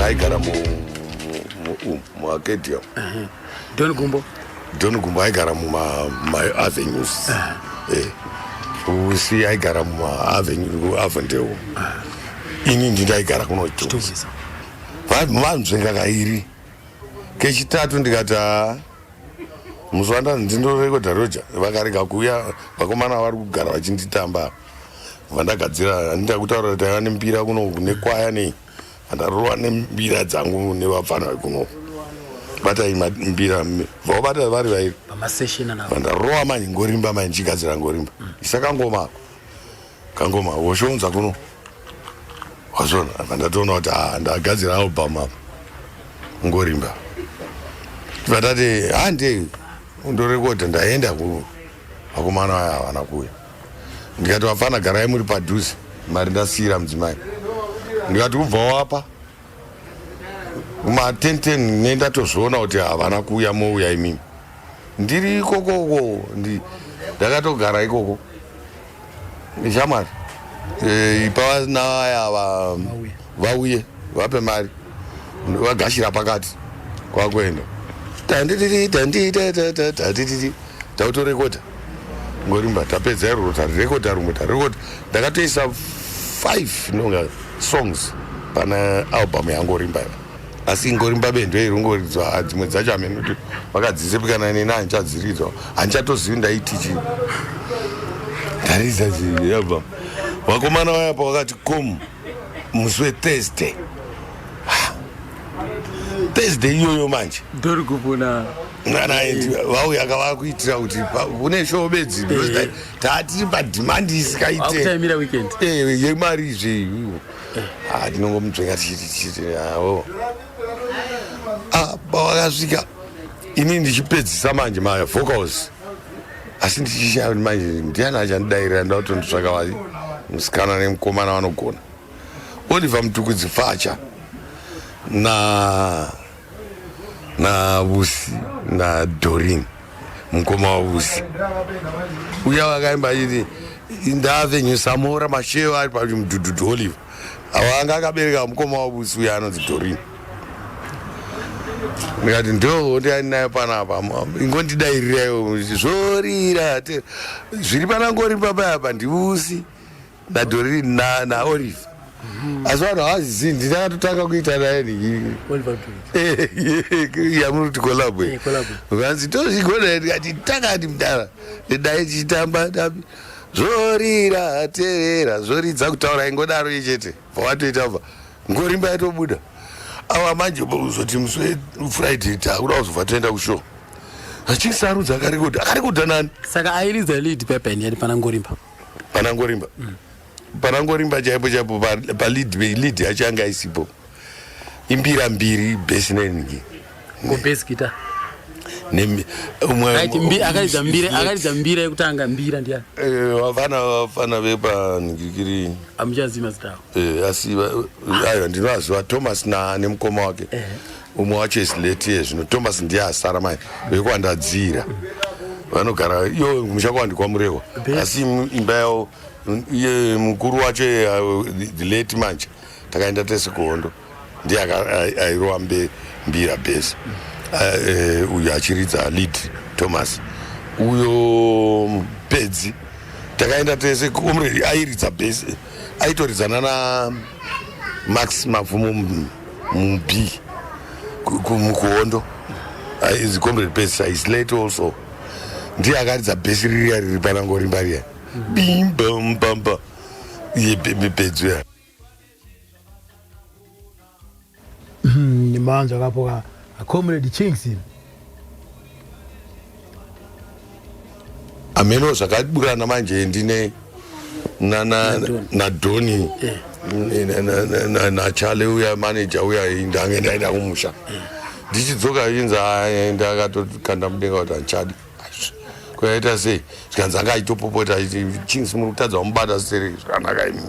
[SPEAKER 7] aigara muacadia
[SPEAKER 1] Don Gumbo
[SPEAKER 7] aigara mumaavenues usi aigara mumaavenu avendeu ini ndindaigara kunotusa vanzvenga kairi kechitatu ndikati muzvanda ndindorekodha roja vakarega kuuya vakomana vari kugara vachinditamba vandagadzira handida kutaura kuti aiva nembira kuno nekwaya nei vandarova nembira dzangu nevapfana kuno batai mbira vavabata vari vairi vandarova manhingorimba mandichigadzira ngorimba isakangomako kangoma woshonza kuno wazvona vandatoona kuti ndagadzira album apa ngorimba vatati hande undorekodha ndaenda vakomana vaya havana kuuya ndikati vafana garai muri padhuze mari ndasiyira mudzimai ndikati kubva wapa kuma10 nendatozviona kuti havana kuuya mouya imimi ndiri ikokoko ndakatogara ikoko ndichamwari ipavana vaya vauye vape mari vagashira pakati kwakuenda tautorekodha ngorimba tapedza iroro tarirekodha rumwe tarirekodha ndakatoisa 5 nonga songs pana album yangorimba iva asi ngorimba bendo irongoridzwa dzimwe dzacho hamene kuti vakadzisepekana neni handichadziridzwa handichatozii ndaitichi ndaridza album vakomana vayapa vakati kom musi wethursday thursday iyoyo manje
[SPEAKER 1] Dori kupona
[SPEAKER 7] vauya kava kuitira kuti kune show bedzi because tatiri padhimandi isikaite yemari izve ndinongomudzvenga tichiti awo pavakasvika ini ndichipedzisa manje mavocals asi ndichishaa manje ndiani achandidairira nda kutonditsvaka musikana nemukomana vanogona Oliver Mutukudzi Facha na Vusi na Doreen mukoma wa Vusi uya vakaimba chiti indave Samora mashewo ari pamudhudhudhu Oliver awanga akabereka mukoma wa Vusi uya anonzi Doreen ndikati ndo ndianayo panapa ingondidairirewo zvorira zviri panangorimba payapa ndivusi naDoreen na Oliver asi vanhu havazizii ndinakatotanga kuita naye yamunoti kolabo vanzi tozvigona ndikati takati mudara dai tichitamba dabi zvorira terera zvoridza kutaura ingodaro ichete vawatoita bva ngorimba yatobuda ava manje uzoti musi wefriday takuda kuzobva toenda kushow achisarudza akarekodha nani
[SPEAKER 1] saka airidza lead pepeni yani
[SPEAKER 7] panangorimba panangorimba chaipo palid yacho anga isipo imbira mbiri besi nengi
[SPEAKER 1] ngobesi guitar akaridza mbira yekutanga mbira ndiani
[SPEAKER 7] vafana vepanhingirikiri
[SPEAKER 1] amuchazima zitawo
[SPEAKER 7] asi ayo ndinovaziva Thomas nemukoma wake umwe wacho isileti zvino Thomas ndiye asara mai vekuandadzira vanogara iyo muchakwandikwa murewa asi imba yavo iye mukuru wacho the late manje takaenda tese kuhondo ndiye airowa mbira besi uyo achiridza lead Thomas uyo pedzi takaenda tese umredi airidza besi aitoridzana na Max Mavhumo muB mukuhondo is comrade besi is late also ndiye akaridza besi ririya riri panangorimba riya bimbambamba yepedzi ya
[SPEAKER 1] nimanzo akapoka comrade Chinks
[SPEAKER 7] ameno zvakaburana manje ndine na Doni na Chale uya manager uya ndange ndaenda kumusha ndichidzoka inza ndakatokanda mudenga kuti anchadi kwaita sei zvikanzi anga aitopopota Chinks muri kutadza kumubata seri zvakanaka imi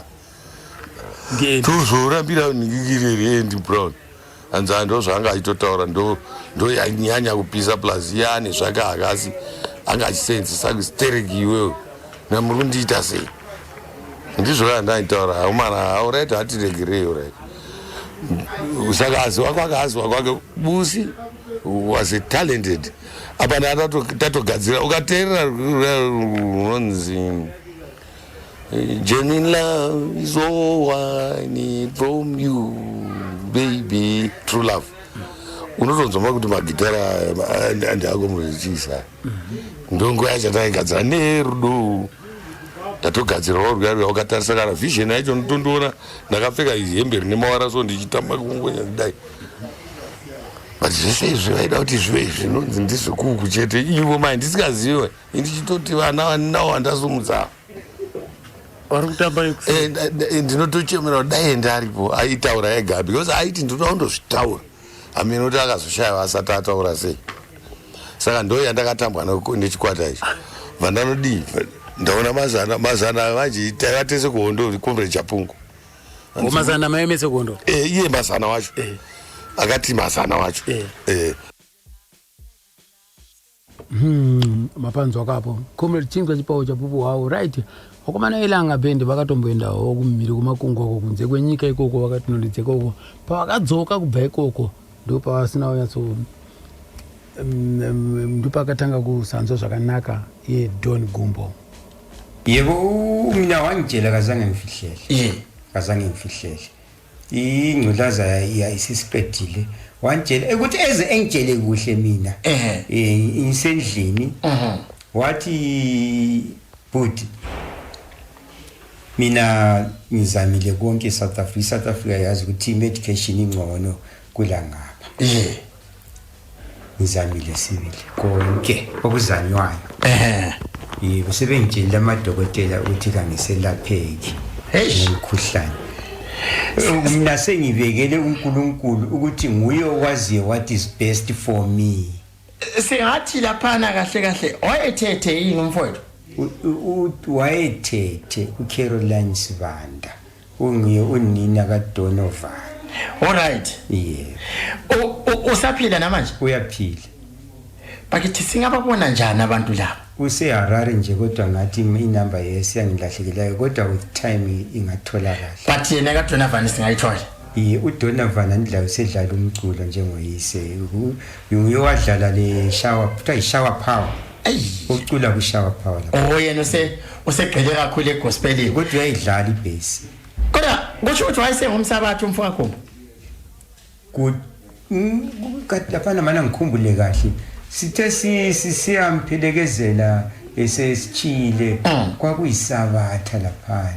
[SPEAKER 7] tozorambira nhingikiriri Andy Brown anza ndo zvanga aitotaura ndo yanyanya kupisa plus yani zvaka akasi anga achisenzesa kustereki iwewe namuri kundiita sei ndizvo yandaitaura umana aureti atiregerei ureti usakaziwa kwake Busi was a talented apana tatogadzira ukateerera unonzi genuine love is all I need from you baby true love unotonzwa kuti magitara andako muzvichisa ndongo yacho taigadzira nerudo tatogadzirawo rugare wakatarisa kana vision yacho ndotondoona ndakapfeka hembe rine mawara so ndichitamba kungonya kudai but zvese izvi vaida kuti zvive zvinonzi ndizvekuku chete ivo mai ndisingazive ndichitoti vana vaninawo vandasumudza
[SPEAKER 8] vari kutamba
[SPEAKER 7] ndinotochemera dai ndaripo aitaura ega because aiti ndinoda kundozvitaura amene kuti akazoshayiwa asati ataura sei saka ndo yandakatambwa nechikwata ichi vandanodii ndaona mazana vanje takatese kuhondo kombre chapungu
[SPEAKER 1] mazana maemese kuhondo
[SPEAKER 7] iye mazana wacho akati mazana wacho
[SPEAKER 1] mapanzo akapo kombre chingwa chipawo chapupu hawo right wakomana ilanga bendi vakatomboendawo kumhiri kumakungu ako kunze kwenyika ikoko vakatinolidze koko pavakadzoka kubva ikoko ndo pavasina unyatso ndo pakatanga kusanzwa zvakanaka iye Don Gumbo.
[SPEAKER 4] Yebo mina wangitshela kazange ngifihlele ingculaza yayisispedile wangitshela ukuthi eze engitshele kuhle mina insendlini wathi but mina ngizamile konke South Africa yazi ukuthi medication ingcono kulangapha ngizamile sibili konke okuzanywayo yebo sebengitshela amadokotela ukuthi kangiselapheki ngomkhuhlane mina sengibekele uNkulunkulu ukuthi nguye okwaziyo what is best for me
[SPEAKER 6] singathi laphana kahle wayethethe yini umfowethu
[SPEAKER 4] wayethethe uCaroline Sibanda ungiye unina kaDonovan.
[SPEAKER 6] All right.
[SPEAKER 4] Yeah.
[SPEAKER 6] Usaphila namanje?
[SPEAKER 4] Uyaphila.
[SPEAKER 6] Bakithi singababona njani abantu labo?
[SPEAKER 4] Useharare nje kodwa ngathi inamba yesiyangilahlekelayo kodwa with time ingatholakala.
[SPEAKER 6] But yena kaDonovan singayithola.
[SPEAKER 4] uDonovan andla usedlala umculo njengoyise uyowadlala le shower kuthiwa ishower power ucula ku shower power
[SPEAKER 6] lapho yena usegcele kakhulu egospelini
[SPEAKER 4] kodwa uyayidlala ibass
[SPEAKER 6] kodwa kusho ukuthi wayesengumsabathu umfowakho
[SPEAKER 4] afana mana ngikhumbule kahle sithe siyamphelekezela esesichile kwakuyisabatha laphana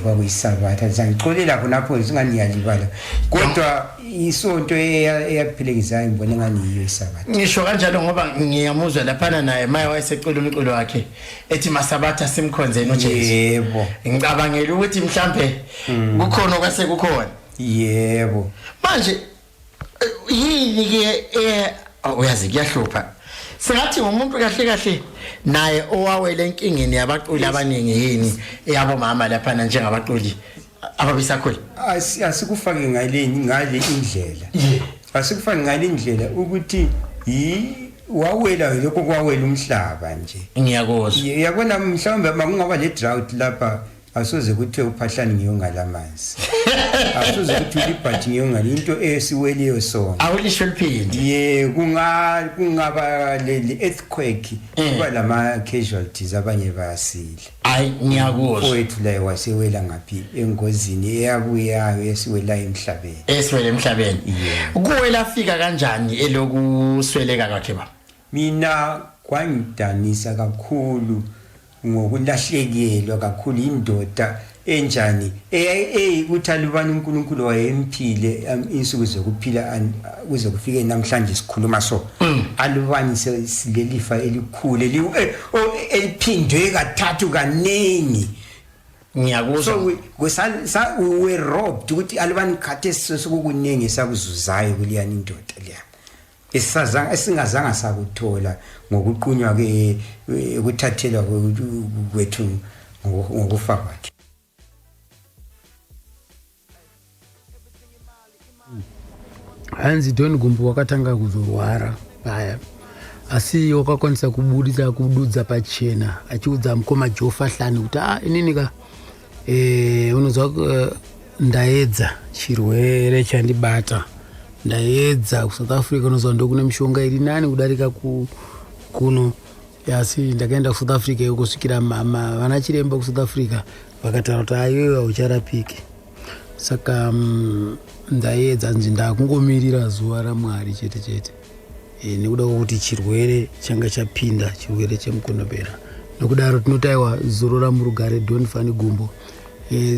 [SPEAKER 4] kwakuyisabatha zangicolela khonapho singaniyalibala kodwa isonto eyaphelekezayo ngibona ngani iyo isabatha
[SPEAKER 6] ngisho kanjalo ngoba ngiyamuzwa laphana naye maye wayesecela umculo wakhe ethi masabatha simkhonzeni uJesu
[SPEAKER 4] yebo
[SPEAKER 6] ngicabangela ukuthi mhlambe kukhona okwase kukhona
[SPEAKER 4] yebo
[SPEAKER 6] manje yini ke uyazi kuyahlupha singathi umuntu kahle naye owawela enkingeni yabaquli abaningi yini yabo mama lapha njengabaquli ababisakhula
[SPEAKER 4] asikufake ngale indlela asikufake ngale indlela ukuthi wawela lokho kwawela umhlaba nje
[SPEAKER 6] ngiyakuzwa
[SPEAKER 4] yabona mhlawumbe makungaba le drought lapha asoze kuthi uphahlani ngiyongalamanzi asoze kuthi ulibhathi ngiyongala into esiweleyo sona
[SPEAKER 6] awulisho liphindi
[SPEAKER 4] kungaba le earthquake kuba lama casualties abanye bayasile
[SPEAKER 6] hayi ngiyakuzwa
[SPEAKER 4] wethu la wasewela ngaphi engozini eyabuyayo esiwela emhlabeni
[SPEAKER 6] kuwela fika kanjani elokusweleka kwakhe baba
[SPEAKER 4] mina kwangidanisa kakhulu ngokulahlekelwa kakhulu indoda enjani uthalibani uNkulunkulu wayemphile insuku zokuphila kuze kufike namhlanje sikhuluma so alubani silelifa elikhulu eliphindwe kathathu kanengi
[SPEAKER 6] ngiyakuzwa
[SPEAKER 4] so we robbed ukuthi alubani khathe sokukuningi sakuzuzayo kuliyani indoda leya esingazange sakuthola ngokuqunywa ke ukuthathelwa kwethu ngokufa kwakhe
[SPEAKER 1] hanzi Don Gumbo wakatanga kuzorwara baya asi wakakwanisa kududza pachena achiudza mukoma Joe Fahlani kuti inini ka unozwa ndaedza chirwere chandibata ndaedza kuSouth Africa unozwa ndokune mishonga iri nani kudarika kuno asi ndakaenda kuSouth Africa kusvikira vana chiremba kuSouth Africa vakataura kuti aiwewe haucharapiki saka ndaedza nzi ndakungomirira zuva raMwari chete nekuda kwokuti chirwere changa chapinda chirwere chemukondombera nokudaro tinotaiwa zorora murugare Don Fani Gumbo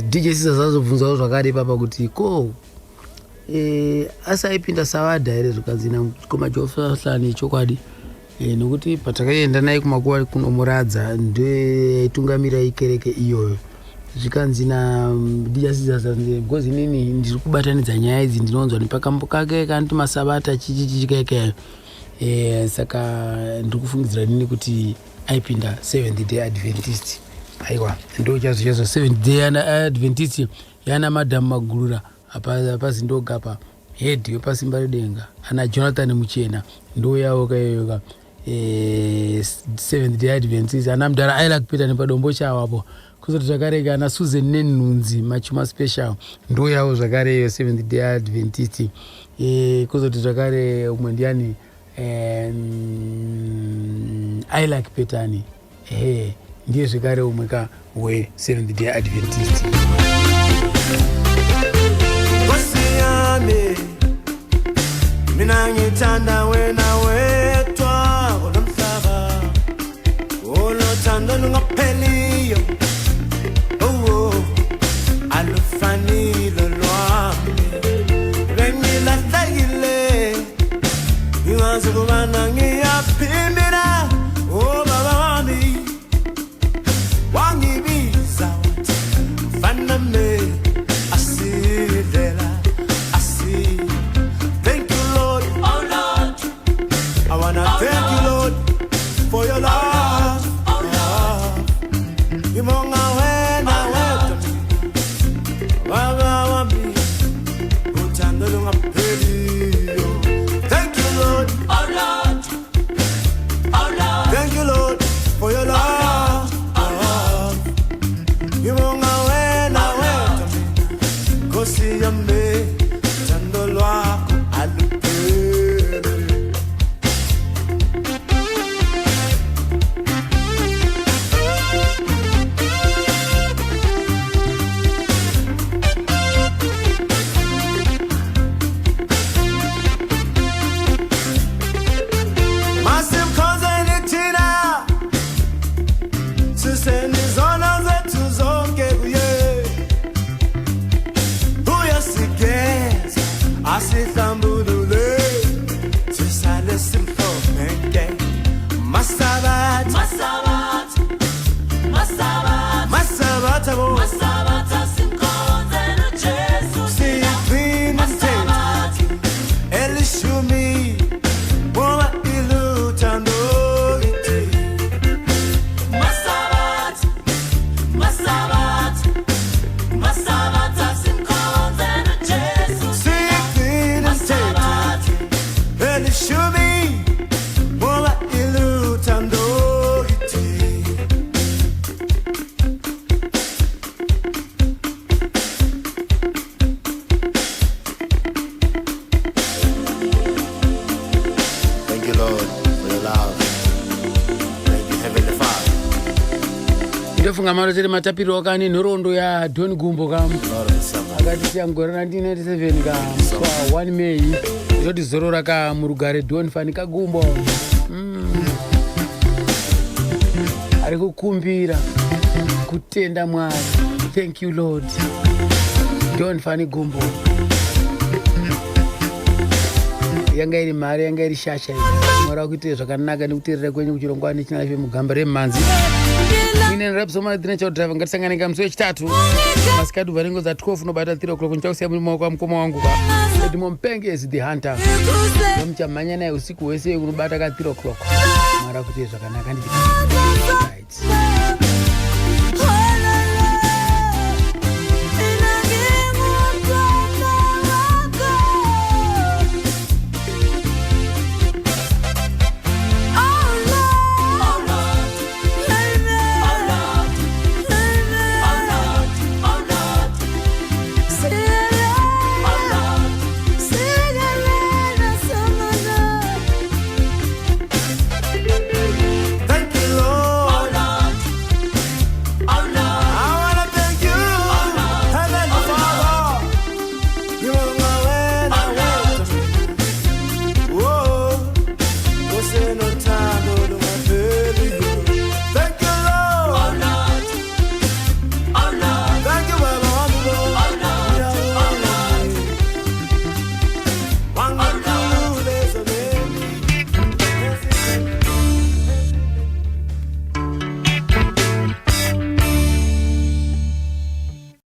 [SPEAKER 1] DJ Caesars azobvunzawo zvakare papa kuti ko asaipinda savadha here zvikanzina koma Jofahlani chokwadi nokuti patakaenda naye kumakuwa kunomuradza ndoitungamira ikereke iyoyo zvikanzina DJ Caesars because inini ndiri kubatanidza nyaya idzi ndinonzwa nepakambo kake kanti masabata chichikaikayo saka ndiri kufungidzira nini kuti aipinda Seventh Day Adventist aiwa ndo chazo Seventh Day Adventist yana madam Magurura apa zindoga pa head yepasimba redenga ana Jonathan Muchena ndo yawo kayoka Seventh Day Adventist ana mdara aila kupita nepadombo chawapo kuzoti zvakareka ana Susan Nenunzi machuma special ndo yawo zvakare Seventh Day Adventist kuzoti zvakare umwe ndiani I like Petani ndiye zvekare umweka we Seventh Day Adventist
[SPEAKER 2] wasiyami mina ngithanda wena wedwa olomhlaba olothando lungapheliyo alufanile lwami bengilahlekile ngingazi kubana ngiyaphimbira baba wami wangibiza fana me asilela asi thank you Lord oh Lord I wanna thank you Lord for your love oh Lord imonga wena wedwa baba wami uthando lungapheliyo thank you Lord oh Lord oh Lord thank you Lord for your love oh imonga wena wedwa Kosi yame uthando lwakho alupheli Asithambulule sisale simfomeke masabat simkhonze noJesu siphina mthetho elishumi ngoba iluthando lithi masabat simkhonze noJesu siphina mthetho elishumi ngoba iluthando lithi
[SPEAKER 8] Thank you, Lord, for your love. Thank you, Heavenly Father.
[SPEAKER 1] ndofunga maro tiri matapiro akani nhorondo ya Don Gumbo kam
[SPEAKER 8] Lord of the summer.
[SPEAKER 1] akati changore 1997 ka 1 May ndoti zorora ka murugare Don Fani Kagumbo ari kukumbira kutenda Mwari thank you Lord Don Fani Gumbo yanga iri mari yanga iri shasha mora kuite zvakanaka nekuteerera kwenyu kuchirongwani chinafe mugamba remanzi ine rapsoma dinacho driver ngatisanganika musi wechitatu masikati varengo za 12 nobata 3 o'clock nchausiya muri maoko amukoma wangu ka Edmond Mpenge is the hunter yomchamhanya naye usiku wese unobata ka 3 o'clock mara kuite zvakanaka nditi right